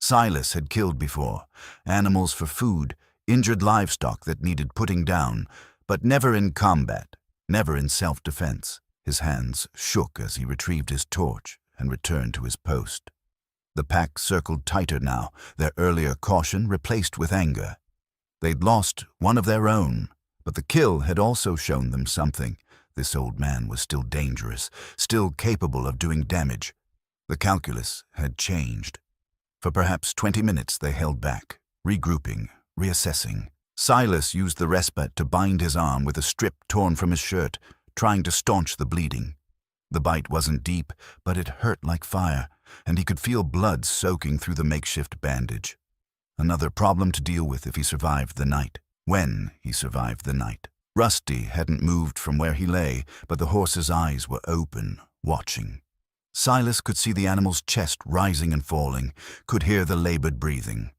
Silas had killed before, animals for food, injured livestock that needed putting down, but never in combat, never in self-defense. His hands shook as he retrieved his torch and returned to his post. The pack circled tighter now, their earlier caution replaced with anger. They'd lost one of their own, but the kill had also shown them something. This old man was still dangerous, still capable of doing damage. The calculus had changed. For perhaps 20 minutes they held back, regrouping, reassessing. Silas used the respite to bind his arm with a strip torn from his shirt, trying to staunch the bleeding. The bite wasn't deep, but it hurt like fire, and he could feel blood soaking through the makeshift bandage. Another problem to deal with if he survived the night. When he survived the night. Rusty hadn't moved from where he lay, but the horse's eyes were open, watching. Silas could see the animal's chest rising and falling, could hear the labored breathing.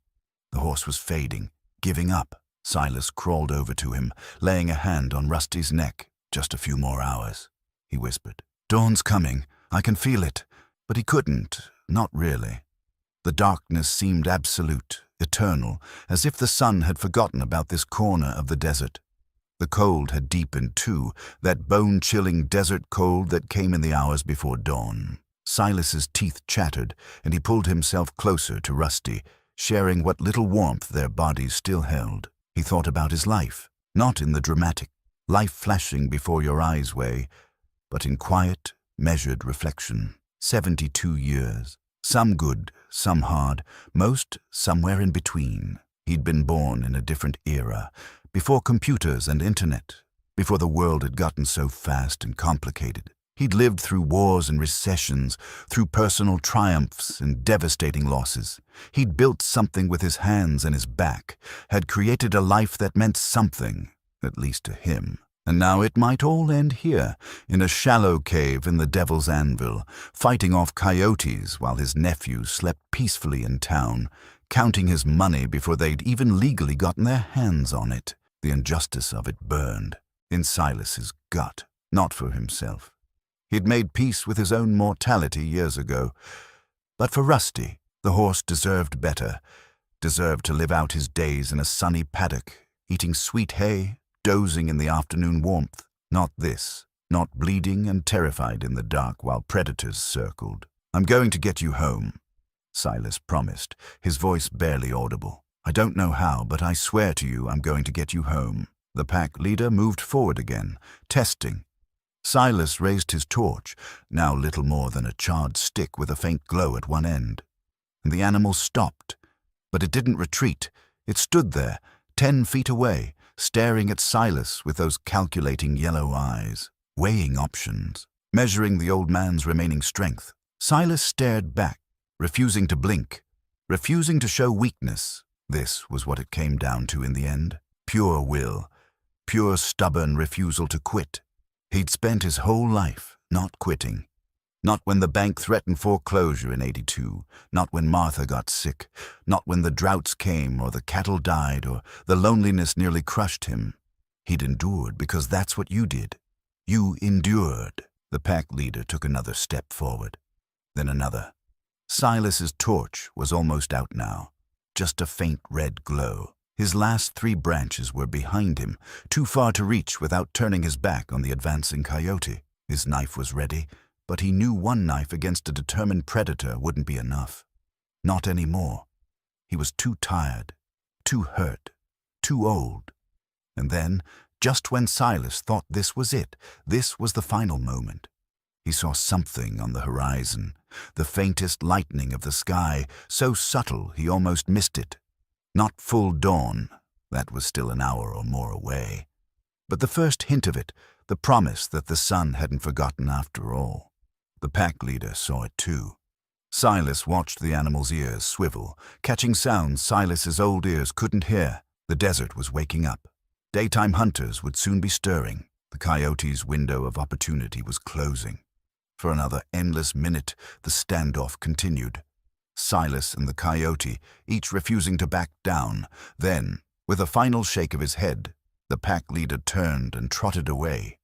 The horse was fading, giving up. Silas crawled over to him, laying a hand on Rusty's neck. "Just a few more hours," he whispered. "Dawn's coming. I can feel it." But he couldn't, not really. The darkness seemed absolute, eternal, as if the sun had forgotten about this corner of the desert. The cold had deepened too, that bone-chilling desert cold that came in the hours before dawn. Silas's teeth chattered, and he pulled himself closer to Rusty, sharing what little warmth their bodies still held. He thought about his life, not in the dramatic, life flashing before your eyes way, but in quiet, measured reflection. 72 years. Some good, some hard, most somewhere in between. He'd been born in a different era, before computers and internet, before the world had gotten so fast and complicated. He'd lived through wars and recessions, through personal triumphs and devastating losses. He'd built something with his hands and his back, had created a life that meant something, at least to him. And now it might all end here, in a shallow cave in the Devil's Anvil, fighting off coyotes while his nephews slept peacefully in town, counting his money before they'd even legally gotten their hands on it. The injustice of it burned in Silas's gut, not for himself. He'd made peace with his own mortality years ago. But for Rusty, the horse deserved better, deserved to live out his days in a sunny paddock, eating sweet hay, dozing in the afternoon warmth. Not this, not bleeding and terrified in the dark while predators circled. "I'm going to get you home," Silas promised, his voice barely audible. "I don't know how, but I swear to you I'm going to get you home." The pack leader moved forward again, testing. Silas raised his torch, now little more than a charred stick with a faint glow at one end. And the animal stopped, but it didn't retreat. It stood there, 10 feet away, staring at Silas with those calculating yellow eyes, weighing options, measuring the old man's remaining strength. Silas stared back, refusing to blink, refusing to show weakness. This was what it came down to in the end. Pure will, pure stubborn refusal to quit. He'd spent his whole life not quitting. Not when the bank threatened foreclosure in '82, not when Martha got sick, not when the droughts came or the cattle died or the loneliness nearly crushed him. He'd endured because that's what you did. You endured. The pack leader took another step forward, then another. Silas's torch was almost out now, just a faint red glow. His last 3 branches were behind him, too far to reach without turning his back on the advancing coyote. His knife was ready, but he knew one knife against a determined predator wouldn't be enough. Not anymore. He was too tired, too hurt, too old. And then, just when Silas thought this was it, this was the final moment, he saw something on the horizon, the faintest lightening of the sky, so subtle he almost missed it. Not full dawn, that was still an hour or more away. But the first hint of it, the promise that the sun hadn't forgotten after all. The pack leader saw it too. Silas watched the animal's ears swivel, catching sounds Silas's old ears couldn't hear. The desert was waking up. Daytime hunters would soon be stirring. The coyote's window of opportunity was closing. For another endless minute, the standoff continued. Silas and the coyote, each refusing to back down. Then, with a final shake of his head, the pack leader turned and trotted away.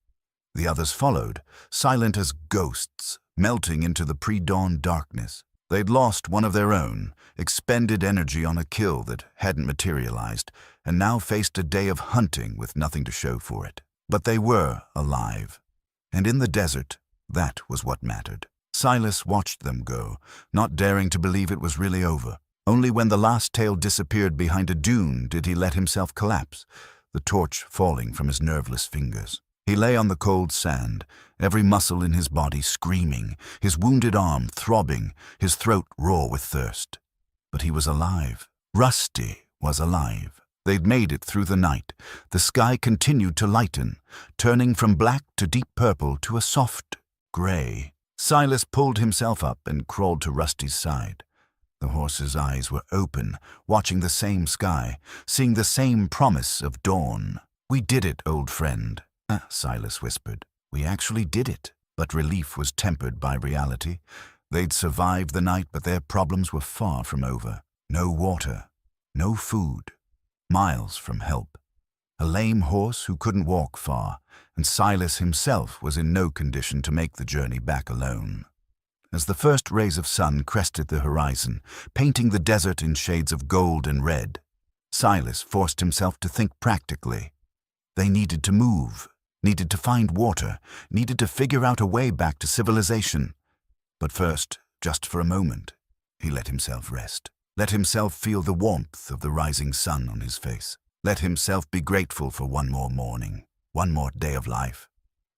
The others followed, silent as ghosts, melting into the pre-dawn darkness. They'd lost one of their own, expended energy on a kill that hadn't materialized, and now faced a day of hunting with nothing to show for it. But they were alive. And in the desert, that was what mattered. Silas watched them go, not daring to believe it was really over. Only when the last tail disappeared behind a dune did he let himself collapse, the torch falling from his nerveless fingers. He lay on the cold sand, every muscle in his body screaming, his wounded arm throbbing, his throat raw with thirst. But he was alive. Rusty was alive. They'd made it through the night. The sky continued to lighten, turning from black to deep purple to a soft gray. Silas pulled himself up and crawled to Rusty's side. The horse's eyes were open, watching the same sky, seeing the same promise of dawn. "We did it, old friend," Silas whispered. "We actually did it." But relief was tempered by reality. They'd survived the night, but their problems were far from over. No water, no food, miles from help. A lame horse who couldn't walk far, and Silas himself was in no condition to make the journey back alone. As the first rays of sun crested the horizon, painting the desert in shades of gold and red, Silas forced himself to think practically. They needed to move, needed to find water, needed to figure out a way back to civilization. But first, just for a moment, he let himself rest. Let himself feel the warmth of the rising sun on his face. Let himself be grateful for one more morning, one more day of life.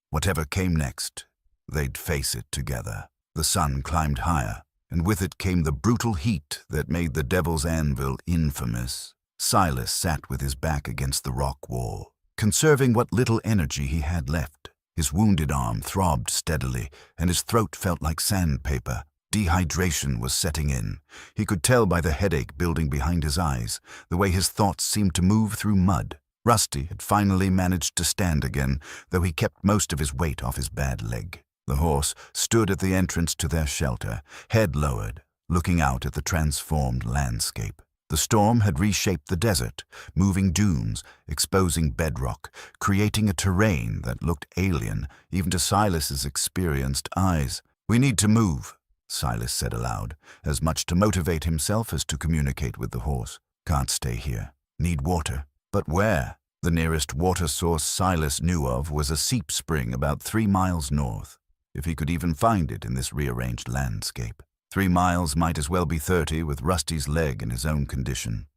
Whatever came next, they'd face it together. The sun climbed higher, and with it came the brutal heat that made the Devil's Anvil infamous. Silas sat with his back against the rock wall, conserving what little energy he had left. His wounded arm throbbed steadily, and his throat felt like sandpaper. Dehydration was setting in. He could tell by the headache building behind his eyes, the way his thoughts seemed to move through mud. Rusty had finally managed to stand again, though he kept most of his weight off his bad leg. The horse stood at the entrance to their shelter, head lowered, looking out at the transformed landscape. The storm had reshaped the desert, moving dunes, exposing bedrock, creating a terrain that looked alien, even to Silas's experienced eyes. "We need to move," Silas said aloud, as much to motivate himself as to communicate with the horse. "Can't stay here. Need water." But where? The nearest water source Silas knew of was a seep spring about 3 miles north, if he could even find it in this rearranged landscape. 3 miles might as well be 30 with Rusty's leg in his own condition.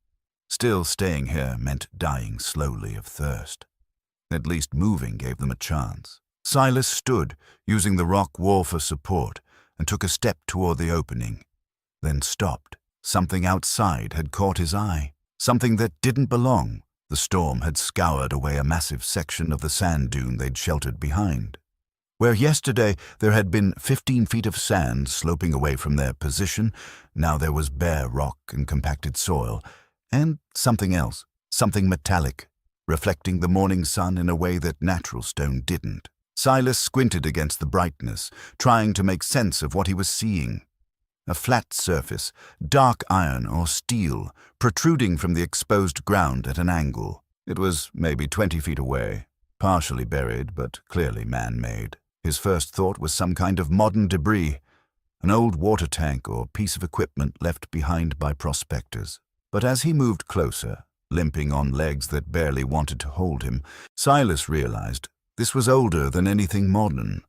Still, staying here meant dying slowly of thirst. At least moving gave them a chance. Silas stood, using the rock wall for support, and took a step toward the opening, then stopped. Something outside had caught his eye, something that didn't belong. The storm had scoured away a massive section of the sand dune they'd sheltered behind. Where yesterday there had been 15 feet of sand sloping away from their position, now there was bare rock and compacted soil, and something else, something metallic, reflecting the morning sun in a way that natural stone didn't. Silas squinted against the brightness, trying to make sense of what he was seeing. A flat surface, dark iron or steel, protruding from the exposed ground at an angle. It was maybe 20 feet away, partially buried but clearly man-made. His first thought was some kind of modern debris, an old water tank or piece of equipment left behind by prospectors. But as he moved closer, limping on legs that barely wanted to hold him, Silas realized this was older than anything modern.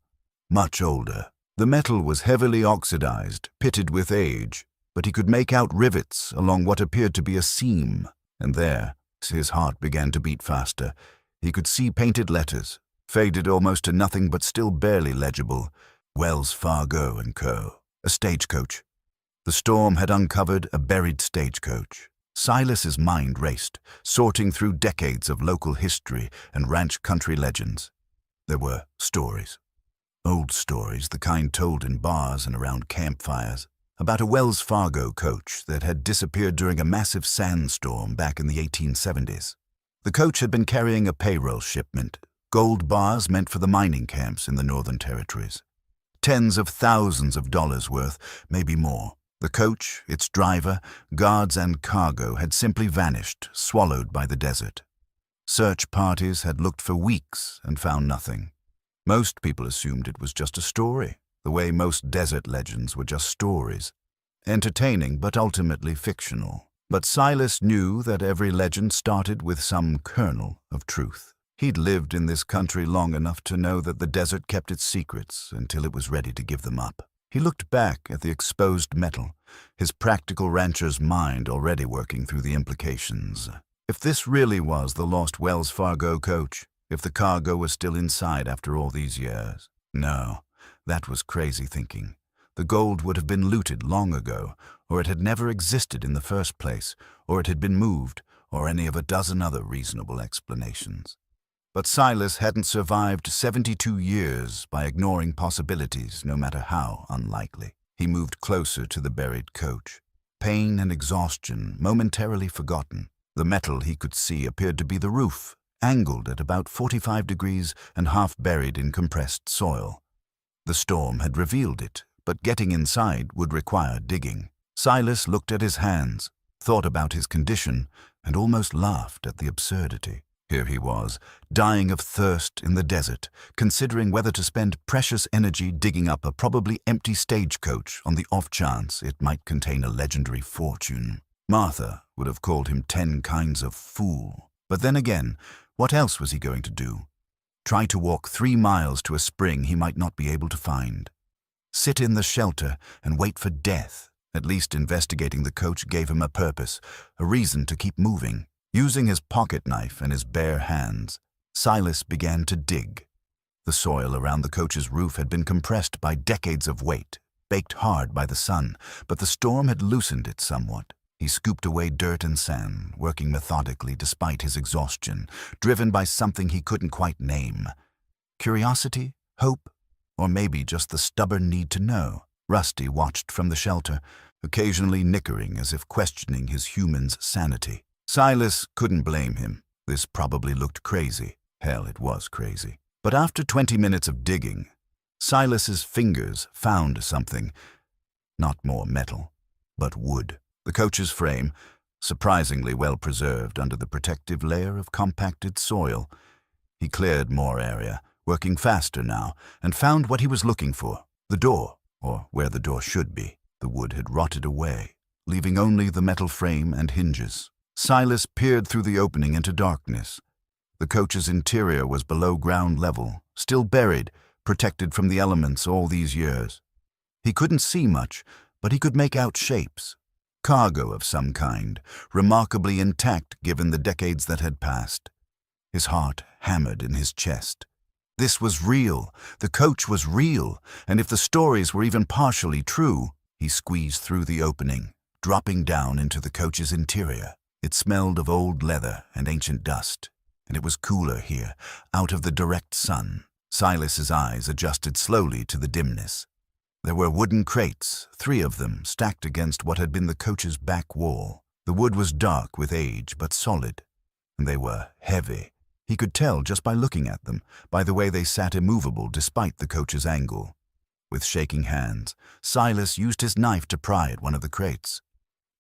Much older. The metal was heavily oxidized, pitted with age, but he could make out rivets along what appeared to be a seam. And there, as his heart began to beat faster, he could see painted letters, faded almost to nothing but still barely legible. Wells Fargo & Co. A stagecoach. The storm had uncovered a buried stagecoach. Silas's mind raced, sorting through decades of local history and ranch country legends. There were stories. Old stories, the kind told in bars and around campfires, about a Wells Fargo coach that had disappeared during a massive sandstorm back in the 1870s. The coach had been carrying a payroll shipment, gold bars meant for the mining camps in the Northern Territories. Tens of thousands of dollars worth, maybe more. The coach, its driver, guards and cargo had simply vanished, swallowed by the desert. Search parties had looked for weeks and found nothing. Most people assumed it was just a story, the way most desert legends were just stories. entertaining but ultimately fictional. But Silas knew that every legend started with some kernel of truth. He'd lived in this country long enough to know that the desert kept its secrets until it was ready to give them up. He looked back at the exposed metal, his practical rancher's mind already working through the implications. If this really was the lost Wells Fargo coach, if the cargo was still inside after all these years. No, that was crazy thinking. The gold would have been looted long ago, or it had never existed in the first place, or it had been moved, or any of a dozen other reasonable explanations. But Silas hadn't survived 72 years by ignoring possibilities, no matter how unlikely. He moved closer to the buried coach. Pain and exhaustion momentarily forgotten. The metal he could see appeared to be the roof, angled at about 45 degrees and half buried in compressed soil. The storm had revealed it, but getting inside would require digging. Silas looked at his hands, thought about his condition, and almost laughed at the absurdity. Here he was, dying of thirst in the desert, considering whether to spend precious energy digging up a probably empty stagecoach on the off chance it might contain a legendary fortune. Martha would have called him 10 kinds of fool. But then again, what else was he going to do? Try to walk 3 miles to a spring he might not be able to find? Sit in the shelter and wait for death? At least investigating the coach gave him a purpose, a reason to keep moving. Using his pocket knife and his bare hands, Silas began to dig. The soil around the coach's roof had been compressed by decades of weight, baked hard by the sun, but the storm had loosened it somewhat. He scooped away dirt and sand, working methodically despite his exhaustion, driven by something he couldn't quite name. Curiosity? Hope? Or maybe just the stubborn need to know. Rusty watched from the shelter, occasionally nickering as if questioning his human's sanity. Silas couldn't blame him. This probably looked crazy. Hell, it was crazy. But after 20 minutes of digging, Silas's fingers found something. Not more metal, but wood. The coach's frame, surprisingly well preserved under the protective layer of compacted soil. He cleared more area, working faster now, and found what he was looking for. The door, or where the door should be. The wood had rotted away, leaving only the metal frame and hinges. Silas peered through the opening into darkness. The coach's interior was below ground level, still buried, protected from the elements all these years. He couldn't see much, but he could make out shapes. Cargo of some kind, remarkably intact given the decades that had passed. His heart hammered in his chest. This was real. The coach was real, and if the stories were even partially true, he squeezed through the opening, dropping down into the coach's interior. It smelled of old leather and ancient dust, and it was cooler here, out of the direct sun. Silas's eyes adjusted slowly to the dimness. There were wooden crates, 3 of them stacked against what had been the coach's back wall. The wood was dark with age, but solid, and they were heavy. He could tell just by looking at them, by the way they sat immovable despite the coach's angle. With shaking hands, Silas used his knife to pry at one of the crates.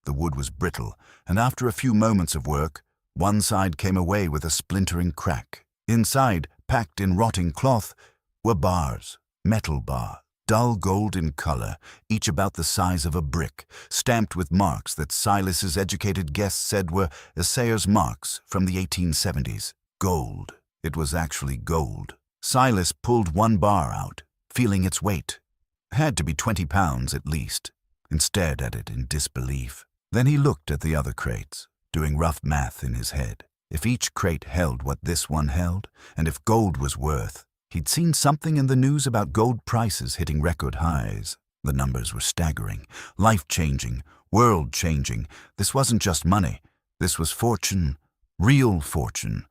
The wood was brittle, and after a few moments of work, one side came away with a splintering crack. Inside, packed in rotting cloth, were bars, metal bars, dull gold in color, each about the size of a brick, stamped with marks that Silas's educated guess said were assayer's marks from the 1870s. Gold. It was actually gold. Silas pulled one bar out, feeling its weight. Had to be 20 pounds at least, and stared at it in disbelief. Then he looked at the other crates, doing rough math in his head. If each crate held what this one held, and if gold was worth, he'd seen something in the news about gold prices hitting record highs. The numbers were staggering, life-changing, world-changing. This wasn't just money. This was fortune, real fortune,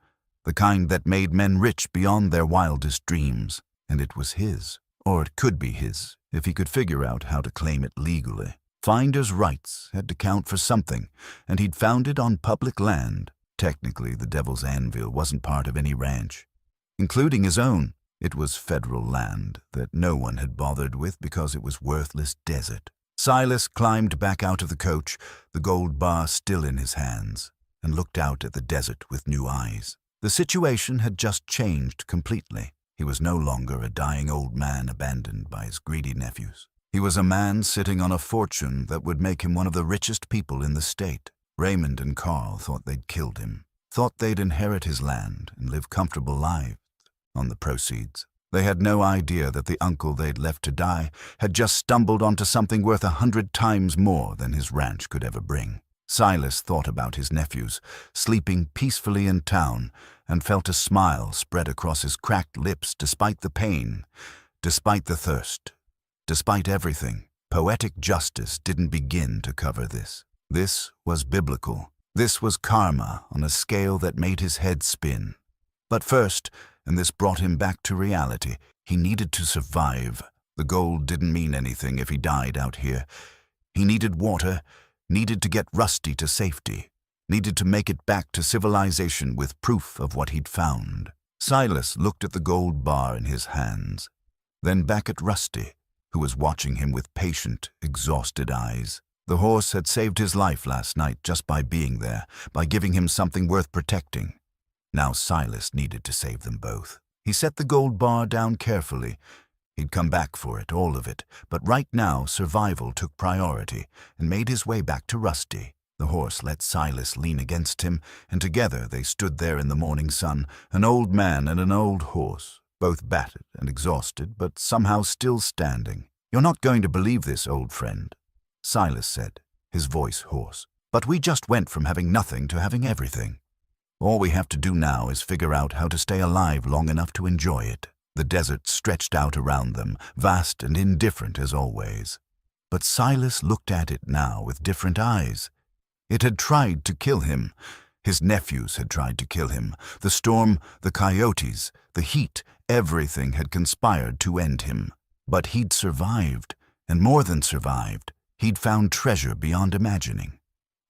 the kind that made men rich beyond their wildest dreams. And it was his, or it could be his, if he could figure out how to claim it legally. Finder's rights had to count for something, and he'd found it on public land. Technically, the Devil's Anvil wasn't part of any ranch, including his own. It was federal land that no one had bothered with because it was worthless desert. Silas climbed back out of the coach, the gold bar still in his hands, and looked out at the desert with new eyes. The situation had just changed completely. He was no longer a dying old man abandoned by his greedy nephews. He was a man sitting on a fortune that would make him one of the richest people in the state. Raymond and Carl thought they'd killed him, thought they'd inherit his land and live comfortable lives on the proceeds. They had no idea that the uncle they'd left to die had just stumbled onto something worth 100 times more than his ranch could ever bring. Silas thought about his nephews, sleeping peacefully in town, and felt a smile spread across his cracked lips despite the pain, despite the thirst, despite everything. Poetic justice didn't begin to cover this. This was biblical. This was karma on a scale that made his head spin. But first, and this brought him back to reality, he needed to survive. The gold didn't mean anything if he died out here. He needed water, needed to get Rusty to safety, needed to make it back to civilization with proof of what he'd found. Silas looked at the gold bar in his hands, then back at Rusty, who was watching him with patient, exhausted eyes. The horse had saved his life last night just by being there, by giving him something worth protecting. Now Silas needed to save them both. He set the gold bar down carefully. He'd come back for it, all of it, but right now survival took priority and made his way back to Rusty. The horse let Silas lean against him, and together they stood there in the morning sun, an old man and an old horse, both battered and exhausted, but somehow still standing. "You're not going to believe this, old friend," Silas said, his voice hoarse. "But we just went from having nothing to having everything. All we have to do now is figure out how to stay alive long enough to enjoy it." The desert stretched out around them, vast and indifferent as always. But Silas looked at it now with different eyes. It had tried to kill him. His nephews had tried to kill him. The storm, the coyotes, the heat, everything had conspired to end him. But he'd survived, and more than survived. He'd found treasure beyond imagining.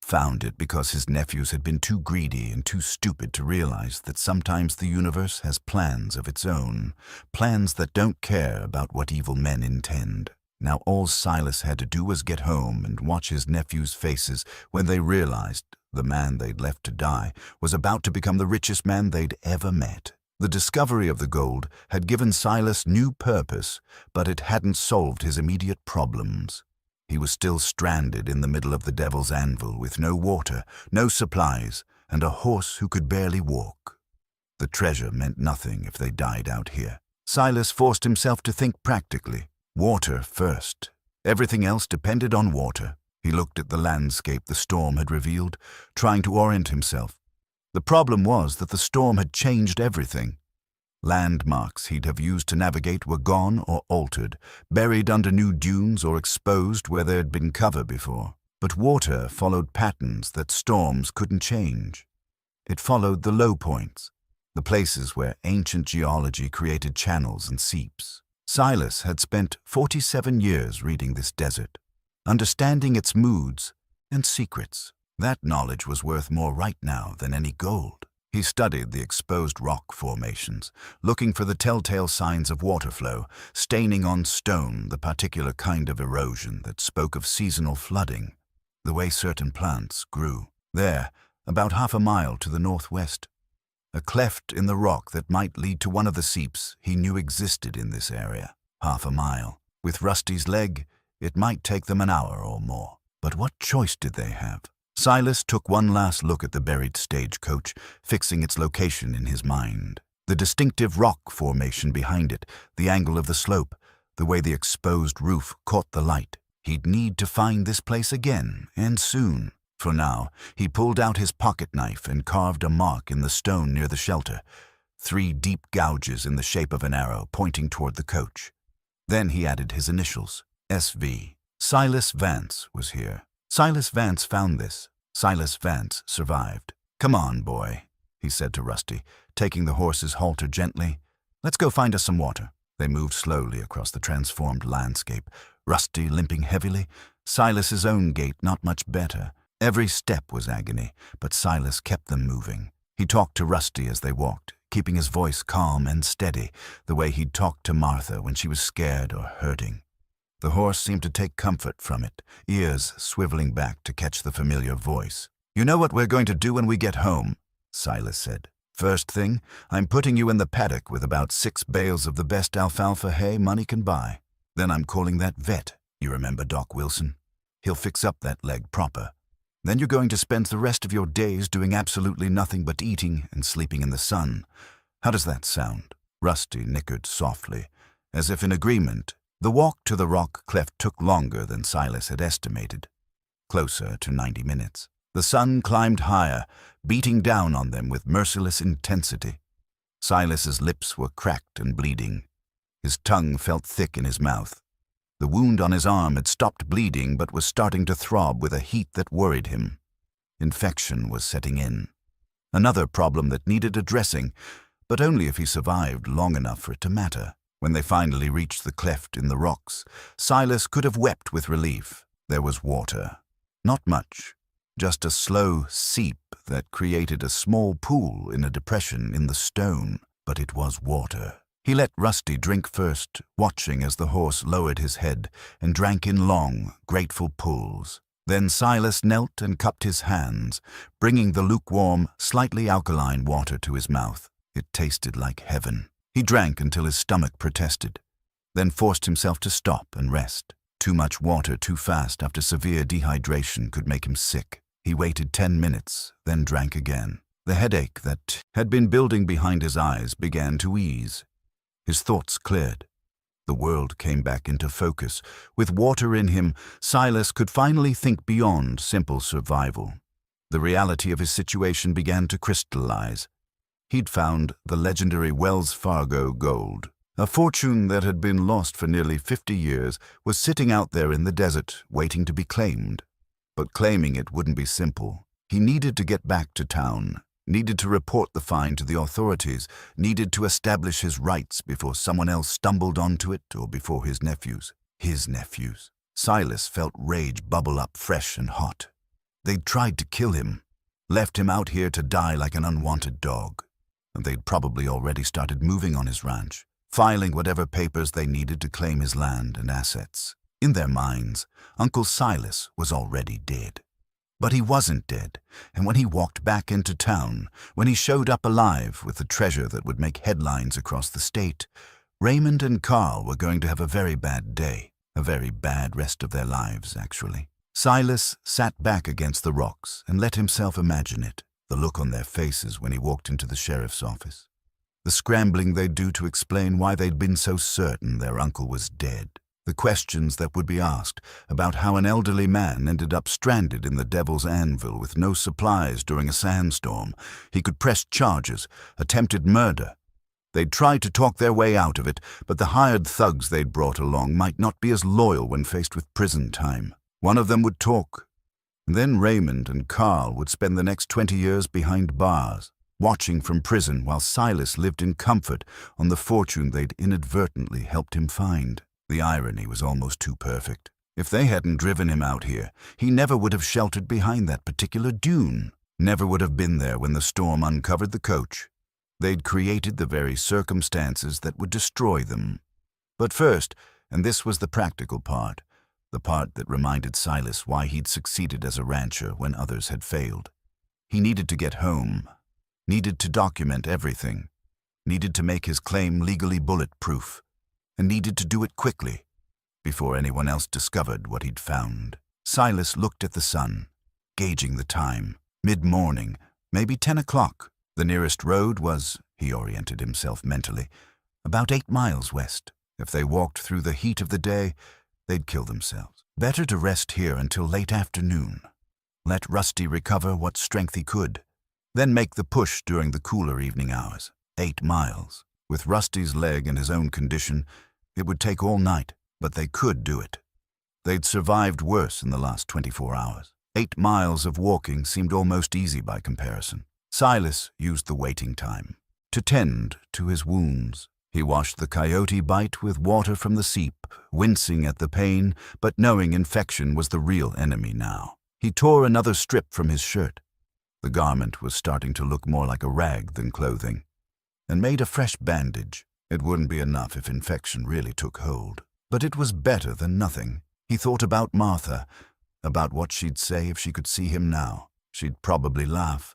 Found it because his nephews had been too greedy and too stupid to realize that sometimes the universe has plans of its own, plans that don't care about what evil men intend. Now all Silas had to do was get home and watch his nephews' faces when they realized the man they'd left to die was about to become the richest man they'd ever met. The discovery of the gold had given Silas new purpose, but it hadn't solved his immediate problems. He was still stranded in the middle of the Devil's Anvil with no water, no supplies, and a horse who could barely walk. The treasure meant nothing if they died out here. Silas forced himself to think practically. Water first. Everything else depended on water. He looked at the landscape the storm had revealed, trying to orient himself. The problem was that the storm had changed everything. Landmarks he'd have used to navigate were gone or altered, buried under new dunes or exposed where there had been cover before. But water followed patterns that storms couldn't change. It followed the low points, the places where ancient geology created channels and seeps. Silas had spent 47 years reading this desert, understanding its moods and secrets. That knowledge was worth more right now than any gold. He studied the exposed rock formations, looking for the telltale signs of water flow, staining on stone the particular kind of erosion that spoke of seasonal flooding, the way certain plants grew. There, about half a mile to the northwest, a cleft in the rock that might lead to one of the seeps he knew existed in this area. Half a mile. With Rusty's leg, it might take them an hour or more. But what choice did they have? Silas took one last look at the buried stagecoach, fixing its location in his mind. The distinctive rock formation behind it, the angle of the slope, the way the exposed roof caught the light. He'd need to find this place again, and soon. For now, he pulled out his pocket knife and carved a mark in the stone near the shelter, 3 deep gouges in the shape of an arrow pointing toward the coach. Then he added his initials, SV. Silas Vance was here. Silas Vance found this. Silas Vance survived. "Come on, boy," he said to Rusty, taking the horse's halter gently. "Let's go find us some water." They moved slowly across the transformed landscape, Rusty limping heavily, Silas's own gait not much better. Every step was agony, but Silas kept them moving. He talked to Rusty as they walked, keeping his voice calm and steady, the way he'd talked to Martha when she was scared or hurting. The horse seemed to take comfort from it, ears swiveling back to catch the familiar voice. "You know what we're going to do when we get home," Silas said. "First thing, I'm putting you in the paddock with about 6 bales of the best alfalfa hay money can buy. Then I'm calling that vet. You remember Doc Wilson? He'll fix up that leg proper. Then you're going to spend the rest of your days doing absolutely nothing but eating and sleeping in the sun. How does that sound?" Rusty nickered softly, as if in agreement. The walk to the rock cleft took longer than Silas had estimated, closer to 90 minutes. The sun climbed higher, beating down on them with merciless intensity. Silas's lips were cracked and bleeding. His tongue felt thick in his mouth. The wound on his arm had stopped bleeding but was starting to throb with a heat that worried him. Infection was setting in. Another problem that needed addressing, but only if he survived long enough for it to matter. When they finally reached the cleft in the rocks, Silas could have wept with relief. There was water. Not much. Just a slow seep that created a small pool in a depression in the stone, but it was water. He let Rusty drink first, watching as the horse lowered his head and drank in long, grateful pulls. Then Silas knelt and cupped his hands, bringing the lukewarm, slightly alkaline water to his mouth. It tasted like heaven. He drank until his stomach protested, then forced himself to stop and rest. Too much water too fast after severe dehydration could make him sick. He waited 10 minutes, then drank again. The headache that had been building behind his eyes began to ease. His thoughts cleared. The world came back into focus. With water in him, Silas could finally think beyond simple survival. The reality of his situation began to crystallize. He'd found the legendary Wells Fargo gold. A fortune that had been lost for nearly 50 years was sitting out there in the desert, waiting to be claimed. But claiming it wouldn't be simple. He needed to get back to town, needed to report the find to the authorities, needed to establish his rights before someone else stumbled onto it or before his nephews. His nephews. Silas felt rage bubble up fresh and hot. They'd tried to kill him, left him out here to die like an unwanted dog. And they'd probably already started moving on his ranch, filing whatever papers they needed to claim his land and assets. In their minds, Uncle Silas was already dead. But he wasn't dead, and when he walked back into town, when he showed up alive with the treasure that would make headlines across the state, Raymond and Carl were going to have a very bad day, a very bad rest of their lives, actually. Silas sat back against the rocks and let himself imagine it, the look on their faces when he walked into the sheriff's office, the scrambling they'd do to explain why they'd been so certain their uncle was dead. The questions that would be asked about how an elderly man ended up stranded in the Devil's Anvil with no supplies during a sandstorm. He could press charges, attempted murder. They'd try to talk their way out of it, but the hired thugs they'd brought along might not be as loyal when faced with prison time. One of them would talk. And then Raymond and Carl would spend the next 20 years behind bars, watching from prison while Silas lived in comfort on the fortune they'd inadvertently helped him find. The irony was almost too perfect. If they hadn't driven him out here, he never would have sheltered behind that particular dune, never would have been there when the storm uncovered the coach. They'd created the very circumstances that would destroy them. But first, and this was the practical part, the part that reminded Silas why he'd succeeded as a rancher when others had failed. He needed to get home, needed to document everything, needed to make his claim legally bulletproof, and needed to do it quickly, before anyone else discovered what he'd found. Silas looked at the sun, gauging the time. Mid-morning, maybe 10 o'clock. The nearest road was, he oriented himself mentally, about 8 miles west. If they walked through the heat of the day, they'd kill themselves. Better to rest here until late afternoon. Let Rusty recover what strength he could, then make the push during the cooler evening hours. 8 miles. With Rusty's leg and his own condition, it would take all night, but they could do it. They'd survived worse in the last 24 hours. 8 miles of walking seemed almost easy by comparison. Silas used the waiting time to tend to his wounds. He washed the coyote bite with water from the seep, wincing at the pain, but knowing infection was the real enemy now. He tore another strip from his shirt. The garment was starting to look more like a rag than clothing, and made a fresh bandage. It wouldn't be enough if infection really took hold, but it was better than nothing. He thought about Martha, about what she'd say if she could see him now. She'd probably laugh.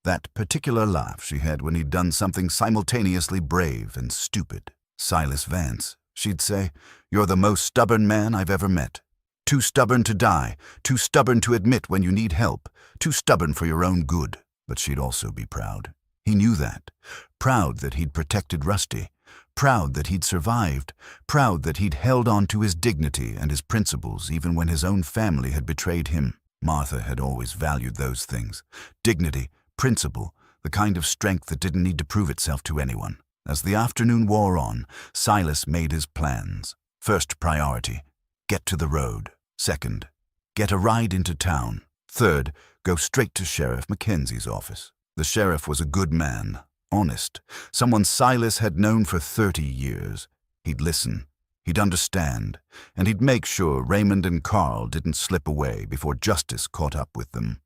That particular laugh she had when he'd done something simultaneously brave and stupid. Silas Vance she'd say. "You're the most stubborn man I've ever met. Too stubborn to die, too stubborn to admit when you need help, too stubborn for your own good." But she'd also be proud. He knew that. Proud that he'd protected Rusty. Proud that he'd survived. Proud that he'd held on to his dignity and his principles even when his own family had betrayed him. Martha had always valued those things. Dignity, principle, the kind of strength that didn't need to prove itself to anyone. As the afternoon wore on, Silas made his plans. First priority, get to the road. Second, get a ride into town. Third, go straight to Sheriff Mackenzie's office. The sheriff was a good man, honest, someone Silas had known for 30 years. He'd listen, he'd understand, and he'd make sure Raymond and Carl didn't slip away before justice caught up with them.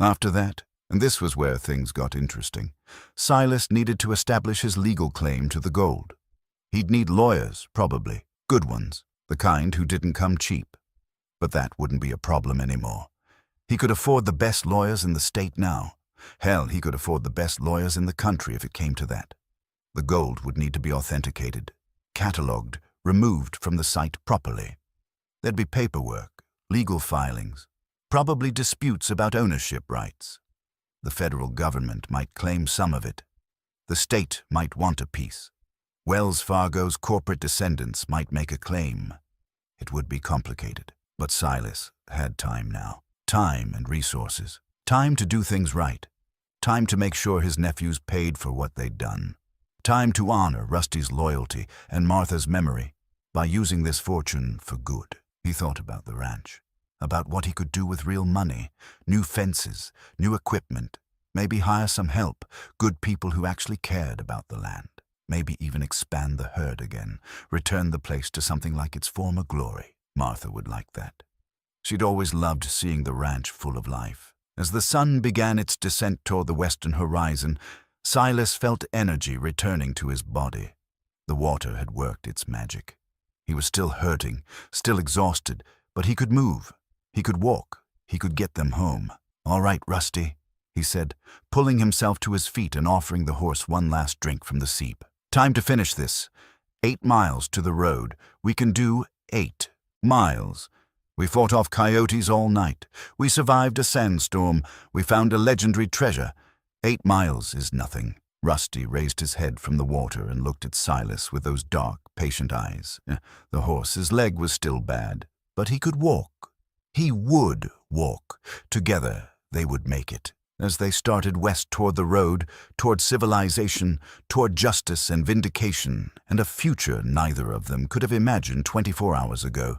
After that, and this was where things got interesting, Silas needed to establish his legal claim to the gold. He'd need lawyers, probably, good ones, the kind who didn't come cheap. But that wouldn't be a problem anymore. He could afford the best lawyers in the state now. Hell, he could afford the best lawyers in the country if it came to that. The gold would need to be authenticated, catalogued, removed from the site properly. There'd be paperwork, legal filings, probably disputes about ownership rights. The federal government might claim some of it. The state might want a piece. Wells Fargo's corporate descendants might make a claim. It would be complicated, but Silas had time now. Time and resources. Time to do things right. Time to make sure his nephews paid for what they'd done. Time to honor Rusty's loyalty and Martha's memory by using this fortune for good. He thought about the ranch, about what he could do with real money, new fences, new equipment, maybe hire some help, good people who actually cared about the land, maybe even expand the herd again, return the place to something like its former glory. Martha would like that. She'd always loved seeing the ranch full of life. As the sun began its descent toward the western horizon, Silas felt energy returning to his body. The water had worked its magic. He was still hurting, still exhausted, but he could move. He could walk. He could get them home. "All right, Rusty," he said, pulling himself to his feet and offering the horse one last drink from the seep. "Time to finish this. 8 miles to the road. We can do 8 miles. We fought off coyotes all night. We survived a sandstorm. We found a legendary treasure. 8 miles is nothing." Rusty raised his head from the water and looked at Silas with those dark, patient eyes. The horse's leg was still bad, but he could walk. He would walk. Together, they would make it. As they started west toward the road, toward civilization, toward justice and vindication, and a future neither of them could have imagined 24 hours ago,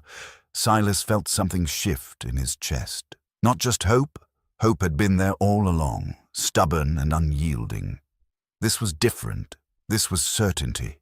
Silas felt something shift in his chest. Not just hope. Hope had been there all along, stubborn and unyielding. This was different. This was certainty.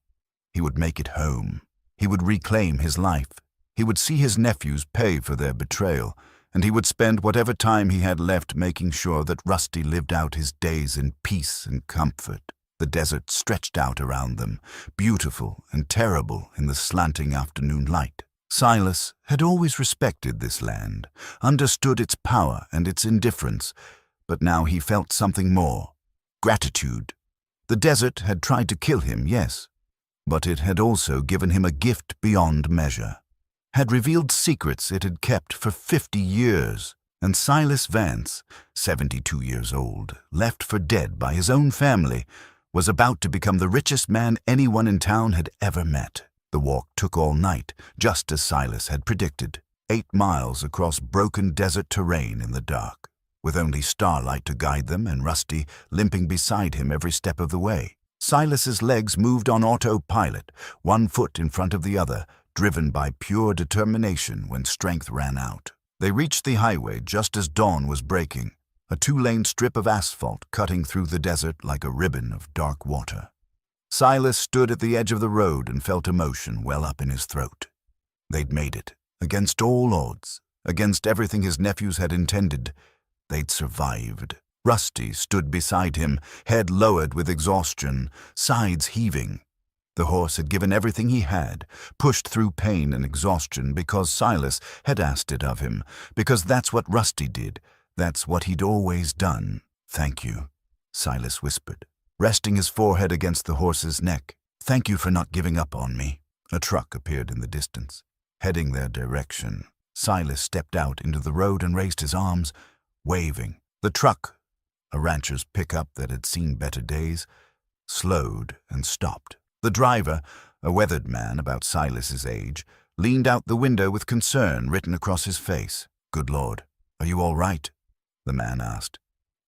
He would make it home. He would reclaim his life. He would see his nephews pay for their betrayal, and he would spend whatever time he had left making sure that Rusty lived out his days in peace and comfort. The desert stretched out around them, beautiful and terrible in the slanting afternoon light. Silas had always respected this land, understood its power and its indifference, but now he felt something more. Gratitude. The desert had tried to kill him, yes, but it had also given him a gift beyond measure. Had revealed secrets it had kept for 50 years, and Silas Vance, 72 years old, left for dead by his own family, was about to become the richest man anyone in town had ever met. The walk took all night, just as Silas had predicted. 8 miles across broken desert terrain in the dark, with only starlight to guide them and Rusty limping beside him every step of the way. Silas's legs moved on autopilot, one foot in front of the other, driven by pure determination when strength ran out. They reached the highway just as dawn was breaking, a 2-lane strip of asphalt cutting through the desert like a ribbon of dark water. Silas stood at the edge of the road and felt emotion well up in his throat. They'd made it. Against all odds, against everything his nephews had intended, they'd survived. Rusty stood beside him, head lowered with exhaustion, sides heaving. The horse had given everything he had, pushed through pain and exhaustion because Silas had asked it of him, because that's what Rusty did. That's what he'd always done. "Thank you," Silas whispered, resting his forehead against the horse's neck. "Thank you for not giving up on me." A truck appeared in the distance, heading their direction. Silas stepped out into the road and raised his arms, waving. The truck, a rancher's pickup that had seen better days, slowed and stopped. The driver, a weathered man about Silas's age, leaned out the window with concern written across his face. "Good Lord, are you all right?" the man asked.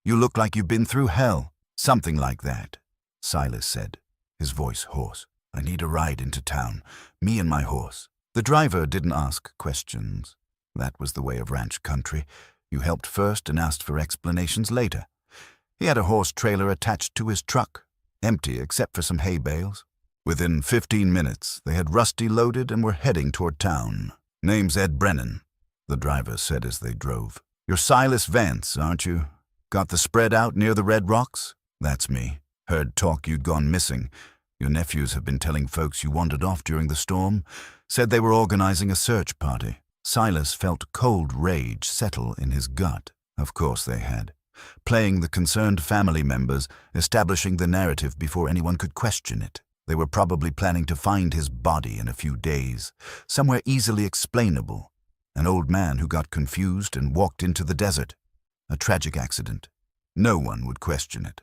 "You look like you've been through hell." "Something like that," Silas said, his voice hoarse. "I need a ride into town, me and my horse." The driver didn't ask questions. That was the way of ranch country. You helped first and asked for explanations later. He had a horse trailer attached to his truck, empty except for some hay bales. Within 15 minutes, they had Rusty loaded and were heading toward town. "Name's Ed Brennan," the driver said as they drove. "You're Silas Vance, aren't you? Got the spread out near the Red Rocks?" "That's me. Heard talk you'd gone missing. Your nephews have been telling folks you wandered off during the storm. Said they were organizing a search party." Silas felt cold rage settle in his gut. Of course they had. Playing the concerned family members, establishing the narrative before anyone could question it. They were probably planning to find his body in a few days, somewhere easily explainable. An old man who got confused and walked into the desert. A tragic accident. No one would question it.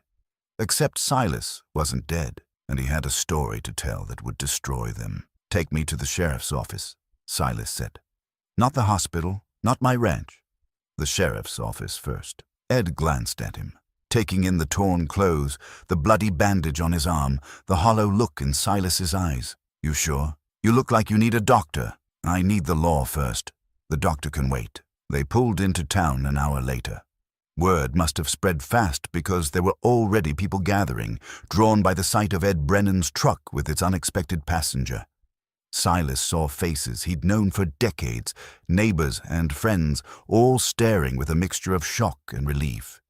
Except Silas wasn't dead, and he had a story to tell that would destroy them. "Take me to the sheriff's office," Silas said. "Not the hospital, not my ranch. The sheriff's office first." Ed glanced at him, taking in the torn clothes, the bloody bandage on his arm, the hollow look in Silas's eyes. "You sure? You look like you need a doctor." "I need the law first. The doctor can wait." They pulled into town an hour later. Word must have spread fast because there were already people gathering, drawn by the sight of Ed Brennan's truck with its unexpected passenger. Silas saw faces he'd known for decades, neighbors and friends, all staring with a mixture of shock and relief.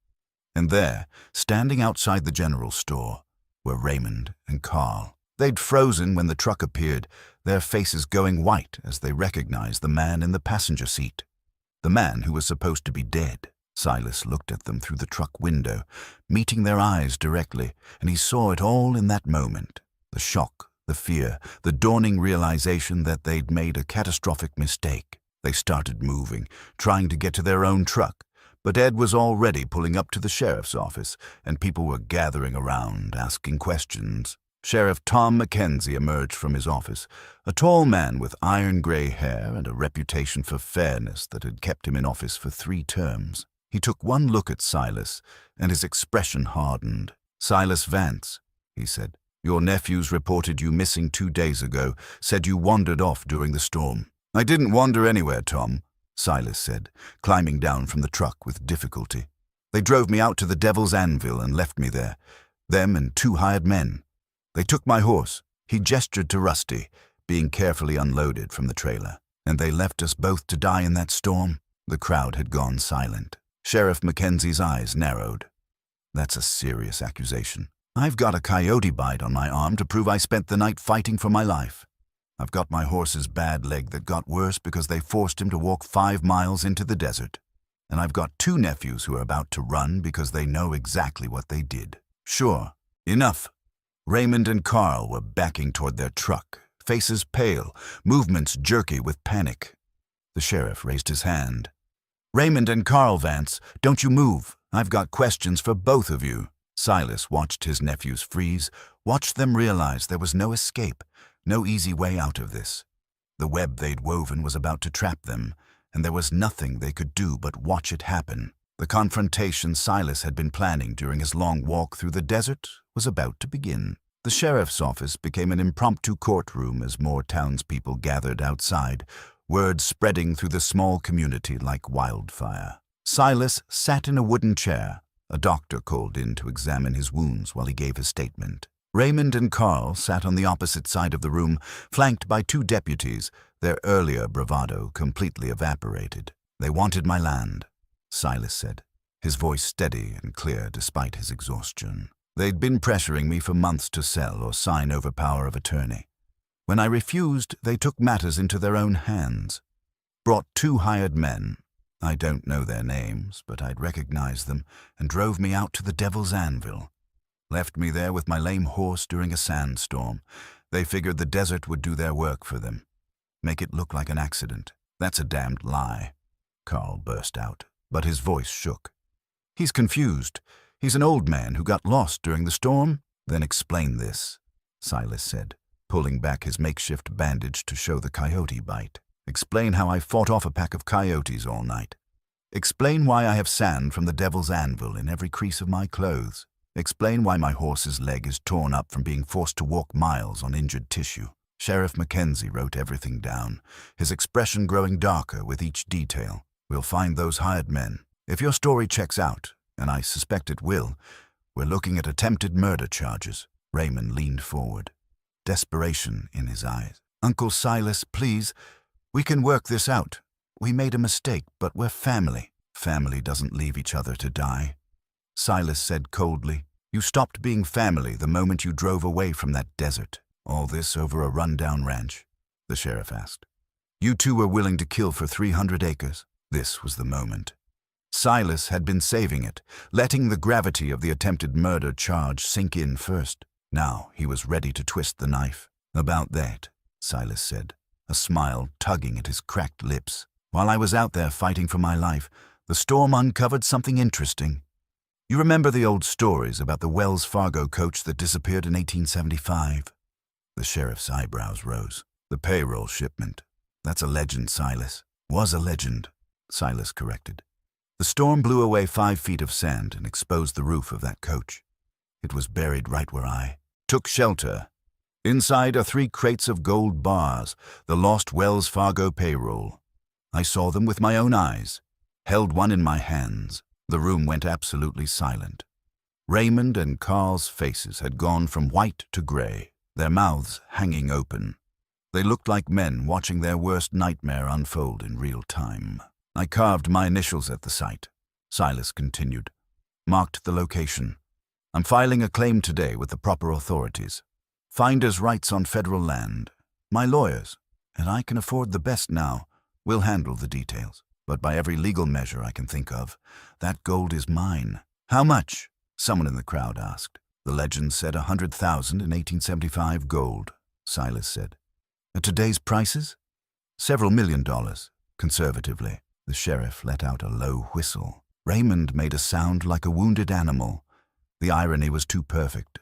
And there, standing outside the general store, were Raymond and Carl. They'd frozen when the truck appeared, their faces going white as they recognized the man in the passenger seat. The man who was supposed to be dead. Silas looked at them through the truck window, meeting their eyes directly, and he saw it all in that moment. The shock, the fear, the dawning realization that they'd made a catastrophic mistake. They started moving, trying to get to their own truck, but Ed was already pulling up to the sheriff's office, and people were gathering around, asking questions. Sheriff Tom Mackenzie emerged from his office, a tall man with iron-gray hair and a reputation for fairness that had kept him in office for 3 terms. He took one look at Silas, and his expression hardened. "Silas Vance," he said. "Your nephews reported you missing 2 days ago, said you wandered off during the storm." "I didn't wander anywhere, Tom," Silas said, climbing down from the truck with difficulty. "They drove me out to the Devil's Anvil and left me there, them and 2 hired men. They took my horse," he gestured to Rusty, being carefully unloaded from the trailer. "And they left us both to die in that storm?" The crowd had gone silent. Sheriff Mackenzie's eyes narrowed. "That's a serious accusation. I've got a coyote bite on my arm to prove I spent the night fighting for my life. I've got my horse's bad leg that got worse because they forced him to walk 5 miles into the desert. And I've got 2 nephews who are about to run because they know exactly what they did." "Sure, enough." Raymond and Carl were backing toward their truck, faces pale, movements jerky with panic. The sheriff raised his hand. "Raymond and Carl Vance, don't you move. I've got questions for both of you." Silas watched his nephews freeze, watched them realize there was no escape, no easy way out of this. The web they'd woven was about to trap them, and there was nothing they could do but watch it happen. The confrontation Silas had been planning during his long walk through the desert was about to begin. The sheriff's office became an impromptu courtroom as more townspeople gathered outside, word spreading through the small community like wildfire. Silas sat in a wooden chair. A doctor called in to examine his wounds while he gave his statement. Raymond and Carl sat on the opposite side of the room, flanked by 2 deputies, their earlier bravado completely evaporated. "They wanted my land," Silas said, his voice steady and clear despite his exhaustion. "They'd been pressuring me for months to sell or sign over power of attorney. When I refused, they took matters into their own hands. Brought 2 hired men. I don't know their names, but I'd recognize them, and drove me out to the Devil's Anvil. Left me there with my lame horse during a sandstorm. They figured the desert would do their work for them. Make it look like an accident. That's a damned lie, Carl burst out, but his voice shook. He's confused. He's an old man who got lost during the storm. Then explain this, Silas said, pulling back his makeshift bandage to show the coyote bite. Explain how I fought off a pack of coyotes all night. Explain why I have sand from the devil's anvil in every crease of my clothes. Explain why my horse's leg is torn up from being forced to walk miles on injured tissue. Sheriff Mackenzie wrote everything down, his expression growing darker with each detail. We'll find those hired men. If your story checks out, and I suspect it will, we're looking at attempted murder charges. Raymond leaned forward, desperation in his eyes. Uncle Silas, please, we can work this out. We made a mistake, but we're family. Family doesn't leave each other to die. Silas said coldly, you stopped being family the moment you drove away from that desert. All this over a rundown ranch? The sheriff asked. You two were willing to kill for 300 acres. This was the moment. Silas had been saving it, letting the gravity of the attempted murder charge sink in first. Now he was ready to twist the knife. About that, Silas said, a smile tugging at his cracked lips. While I was out there fighting for my life, the storm uncovered something interesting. You remember the old stories about the Wells Fargo coach that disappeared in 1875? The sheriff's eyebrows rose. The payroll shipment. That's a legend, Silas. Was a legend, Silas corrected. The storm blew away 5 feet of sand and exposed the roof of that coach. It was buried right where I took shelter. Inside are 3 crates of gold bars, the lost Wells Fargo payroll. I saw them with my own eyes, held one in my hands. The room went absolutely silent. Raymond and Carl's faces had gone from white to gray, their mouths hanging open. They looked like men watching their worst nightmare unfold in real time. I carved my initials at the site, Silas continued. Marked the location. I'm filing a claim today with the proper authorities. Finder's rights on federal land. My lawyers, and I can afford the best now, will handle the details. But by every legal measure I can think of, that gold is mine. How much? Someone in the crowd asked. The legend said 100,000 in 1875 gold, Silas said. At today's prices? Several $1 million, conservatively. The sheriff let out a low whistle. Raymond made a sound like a wounded animal. The irony was too perfect,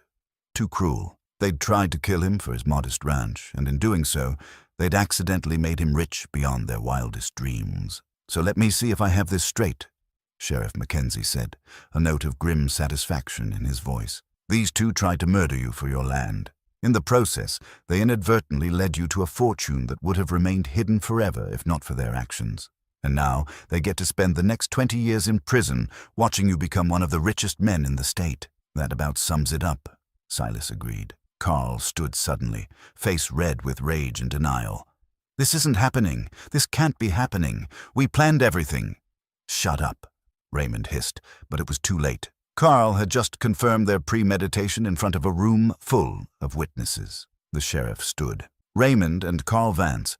too cruel. They'd tried to kill him for his modest ranch, and in doing so, they'd accidentally made him rich beyond their wildest dreams. So let me see if I have this straight, Sheriff Mackenzie said, a note of grim satisfaction in his voice. These two tried to murder you for your land. In the process, they inadvertently led you to a fortune that would have remained hidden forever if not for their actions. And now they get to spend the next 20 years in prison watching you become one of the richest men in the state. That about sums it up, Silas agreed. Carl stood suddenly, face red with rage and denial. This isn't happening. This can't be happening. We planned everything. Shut up, Raymond hissed, but it was too late. Carl had just confirmed their premeditation in front of a room full of witnesses. The sheriff stood. Raymond and Carl Vance,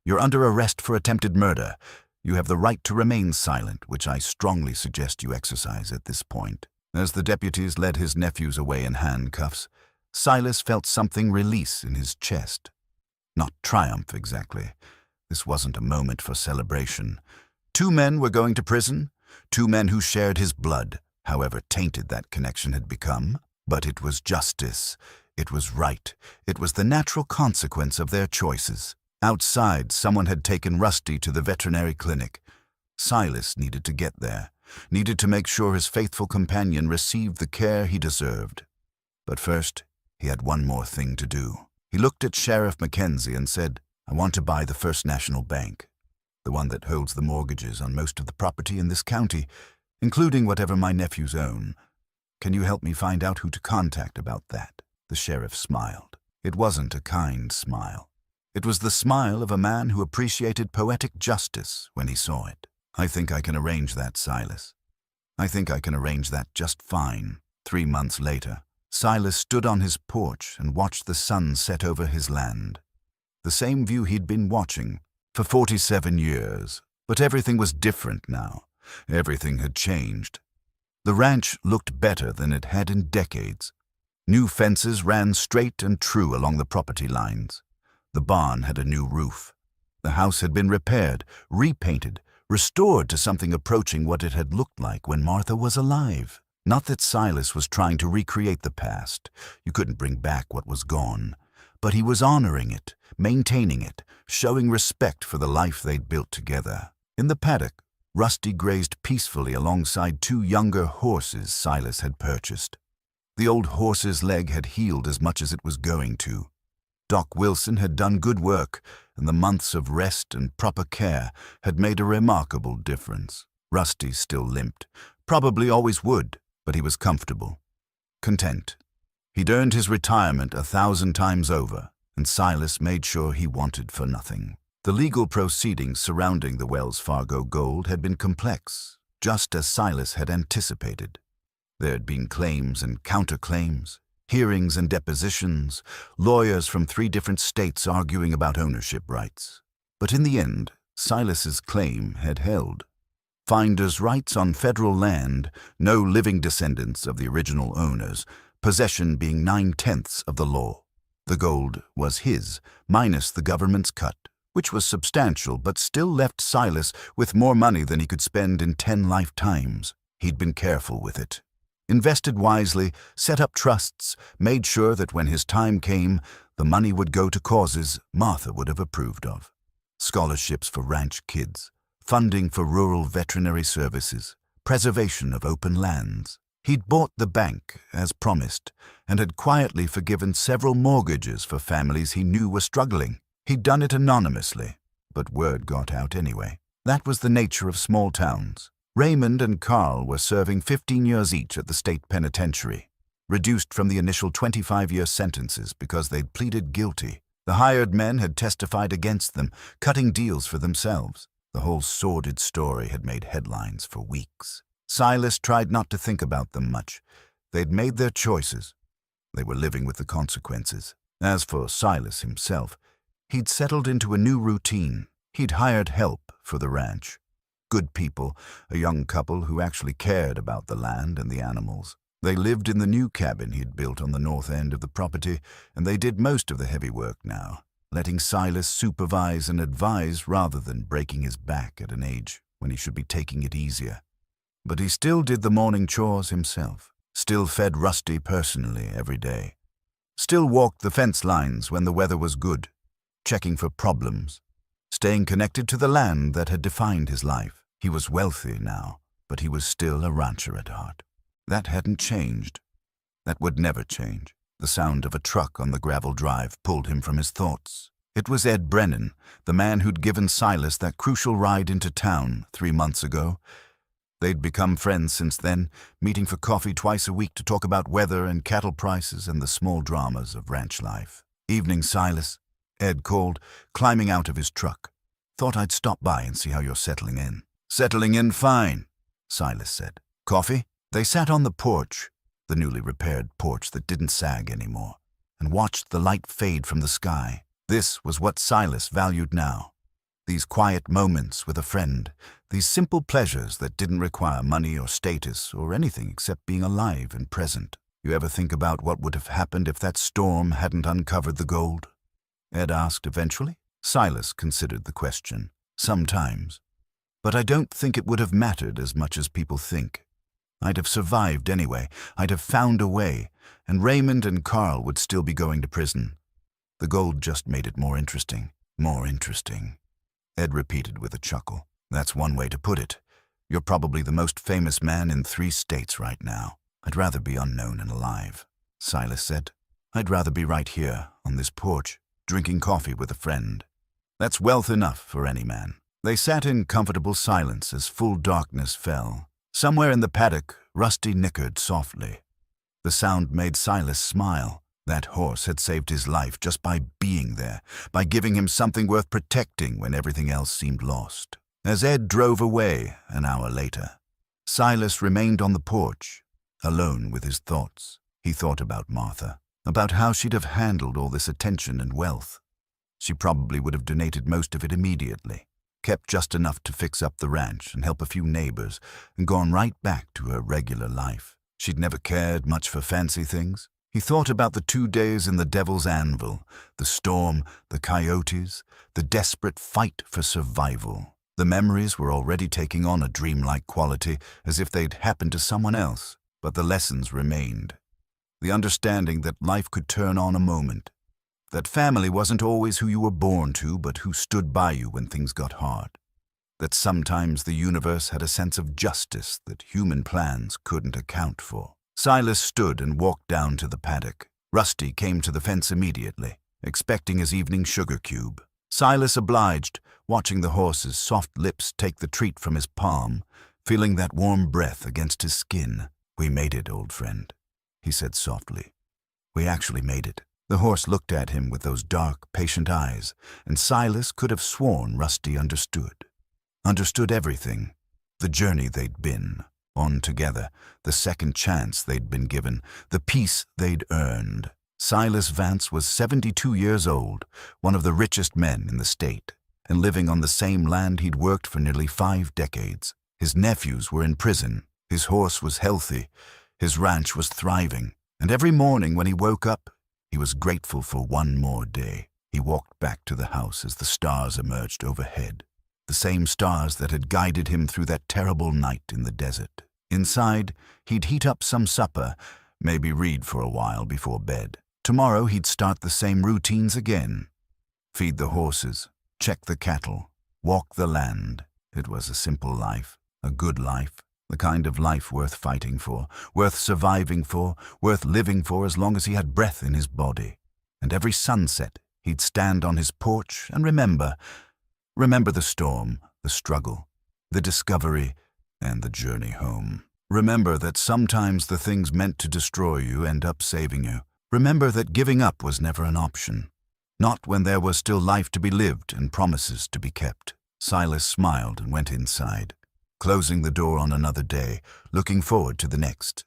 you're under arrest for attempted murder. You have the right to remain silent, which I strongly suggest you exercise at this point. As the deputies led his nephews away in handcuffs, Silas felt something release in his chest. Not triumph, exactly. This wasn't a moment for celebration. 2 men were going to prison, 2 men who shared his blood, however tainted that connection had become. But it was justice. It was right. It was the natural consequence of their choices. Outside, someone had taken Rusty to the veterinary clinic. Silas needed to get there, needed to make sure his faithful companion received the care he deserved. But first, he had one more thing to do. He looked at Sheriff Mackenzie and said, I want to buy the First National Bank, the one that holds the mortgages on most of the property in this county, including whatever my nephews own. Can you help me find out who to contact about that? The sheriff smiled. It wasn't a kind smile. It was the smile of a man who appreciated poetic justice when he saw it. I think I can arrange that, Silas. I think I can arrange that just fine. 3 months later, Silas stood on his porch and watched the sun set over his land. The same view he'd been watching for 47 years. But everything was different now. Everything had changed. The ranch looked better than it had in decades. New fences ran straight and true along the property lines. The barn had a new roof. The house had been repaired, repainted, restored to something approaching what it had looked like when Martha was alive. Not that Silas was trying to recreate the past. You couldn't bring back what was gone. But he was honoring it, maintaining it, showing respect for the life they'd built together. In the paddock, Rusty grazed peacefully alongside two younger horses Silas had purchased. The old horse's leg had healed as much as it was going to. Doc Wilson had done good work, and the months of rest and proper care had made a remarkable difference. Rusty still limped, probably always would, but he was comfortable, content. He'd earned his retirement 1,000 times over, and Silas made sure he wanted for nothing. The legal proceedings surrounding the Wells Fargo gold had been complex, just as Silas had anticipated. There had been claims and counterclaims, hearings and depositions, lawyers from 3 different states arguing about ownership rights. But in the end, Silas's claim had held. Finders' rights on federal land, no living descendants of the original owners, possession being 9/10 of the law. The gold was his, minus the government's cut, which was substantial but still left Silas with more money than he could spend in 10 lifetimes. He'd been careful with it. Invested wisely, set up trusts, made sure that when his time came, the money would go to causes Martha would have approved of. Scholarships for ranch kids, funding for rural veterinary services, preservation of open lands. He'd bought the bank, as promised, and had quietly forgiven several mortgages for families he knew were struggling. He'd done it anonymously, but word got out anyway. That was the nature of small towns. Raymond and Carl were serving 15 years each at the state penitentiary, reduced from the initial 25-year sentences because they'd pleaded guilty. The hired men had testified against them, cutting deals for themselves. The whole sordid story had made headlines for weeks. Silas tried not to think about them much. They'd made their choices. They were living with the consequences. As for Silas himself, he'd settled into a new routine. He'd hired help for the ranch. Good people, a young couple who actually cared about the land and the animals. They lived in the new cabin he'd built on the north end of the property, and they did most of the heavy work now, letting Silas supervise and advise rather than breaking his back at an age when he should be taking it easier. But he still did the morning chores himself, still fed Rusty personally every day, still walked the fence lines when the weather was good, checking for problems, staying connected to the land that had defined his life. He was wealthy now, but he was still a rancher at heart. That hadn't changed. That would never change. The sound of a truck on the gravel drive pulled him from his thoughts. It was Ed Brennan, the man who'd given Silas that crucial ride into town 3 months ago. They'd become friends since then, meeting for coffee twice a week to talk about weather and cattle prices and the small dramas of ranch life. "Evening, Silas," Ed called, climbing out of his truck. "Thought I'd stop by and see how you're settling in." "Settling in fine," Silas said. "Coffee?" They sat on the porch, the newly repaired porch that didn't sag anymore, and watched the light fade from the sky. This was what Silas valued now. These quiet moments with a friend, these simple pleasures that didn't require money or status or anything except being alive and present. "You ever think about what would have happened if that storm hadn't uncovered the gold?" Ed asked eventually. Silas considered the question. "Sometimes. But I don't think it would have mattered as much as people think. I'd have survived anyway. I'd have found a way, and Raymond and Carl would still be going to prison. The gold just made it more interesting." "More interesting," Ed repeated with a chuckle. "That's one way to put it. You're probably the most famous man in 3 states right now." "I'd rather be unknown and alive," Silas said. "I'd rather be right here, on this porch, drinking coffee with a friend. That's wealth enough for any man." They sat in comfortable silence as full darkness fell. Somewhere in the paddock, Rusty nickered softly. The sound made Silas smile. That horse had saved his life just by being there, by giving him something worth protecting when everything else seemed lost. As Ed drove away an hour later, Silas remained on the porch, alone with his thoughts. He thought about Martha, about how she'd have handled all this attention and wealth. She probably would have donated most of it immediately, kept just enough to fix up the ranch and help a few neighbors, and gone right back to her regular life. She'd never cared much for fancy things. He thought about the 2 days in the Devil's Anvil, the storm, the coyotes, the desperate fight for survival. The memories were already taking on a dreamlike quality, as if they'd happened to someone else, but the lessons remained. The understanding that life could turn on a moment, that family wasn't always who you were born to, but who stood by you when things got hard, that sometimes the universe had a sense of justice that human plans couldn't account for. Silas stood and walked down to the paddock. Rusty came to the fence immediately, expecting his evening sugar cube. Silas obliged, watching the horse's soft lips take the treat from his palm, feeling that warm breath against his skin. "We made it, old friend," he said softly. "We actually made it." The horse looked at him with those dark, patient eyes, and Silas could have sworn Rusty understood. Understood everything. The journey they'd been on together, the second chance they'd been given, the peace they'd earned. Silas Vance was 72 years old, one of the richest men in the state, and living on the same land he'd worked for nearly 5 decades. His nephews were in prison, his horse was healthy, his ranch was thriving, and every morning when he woke up, he was grateful for one more day. He walked back to the house as the stars emerged overhead, the same stars that had guided him through that terrible night in the desert. Inside, he'd heat up some supper, maybe read for a while before bed. Tomorrow he'd start the same routines again. Feed the horses, check the cattle, walk the land. It was a simple life, a good life, the kind of life worth fighting for, worth surviving for, worth living for as long as he had breath in his body. And every sunset, he'd stand on his porch and remember the storm, the struggle, the discovery, and the journey home. Remember that sometimes the things meant to destroy you end up saving you. Remember that giving up was never an option, not when there was still life to be lived and promises to be kept. Silas smiled and went inside, closing the door on another day, looking forward to the next.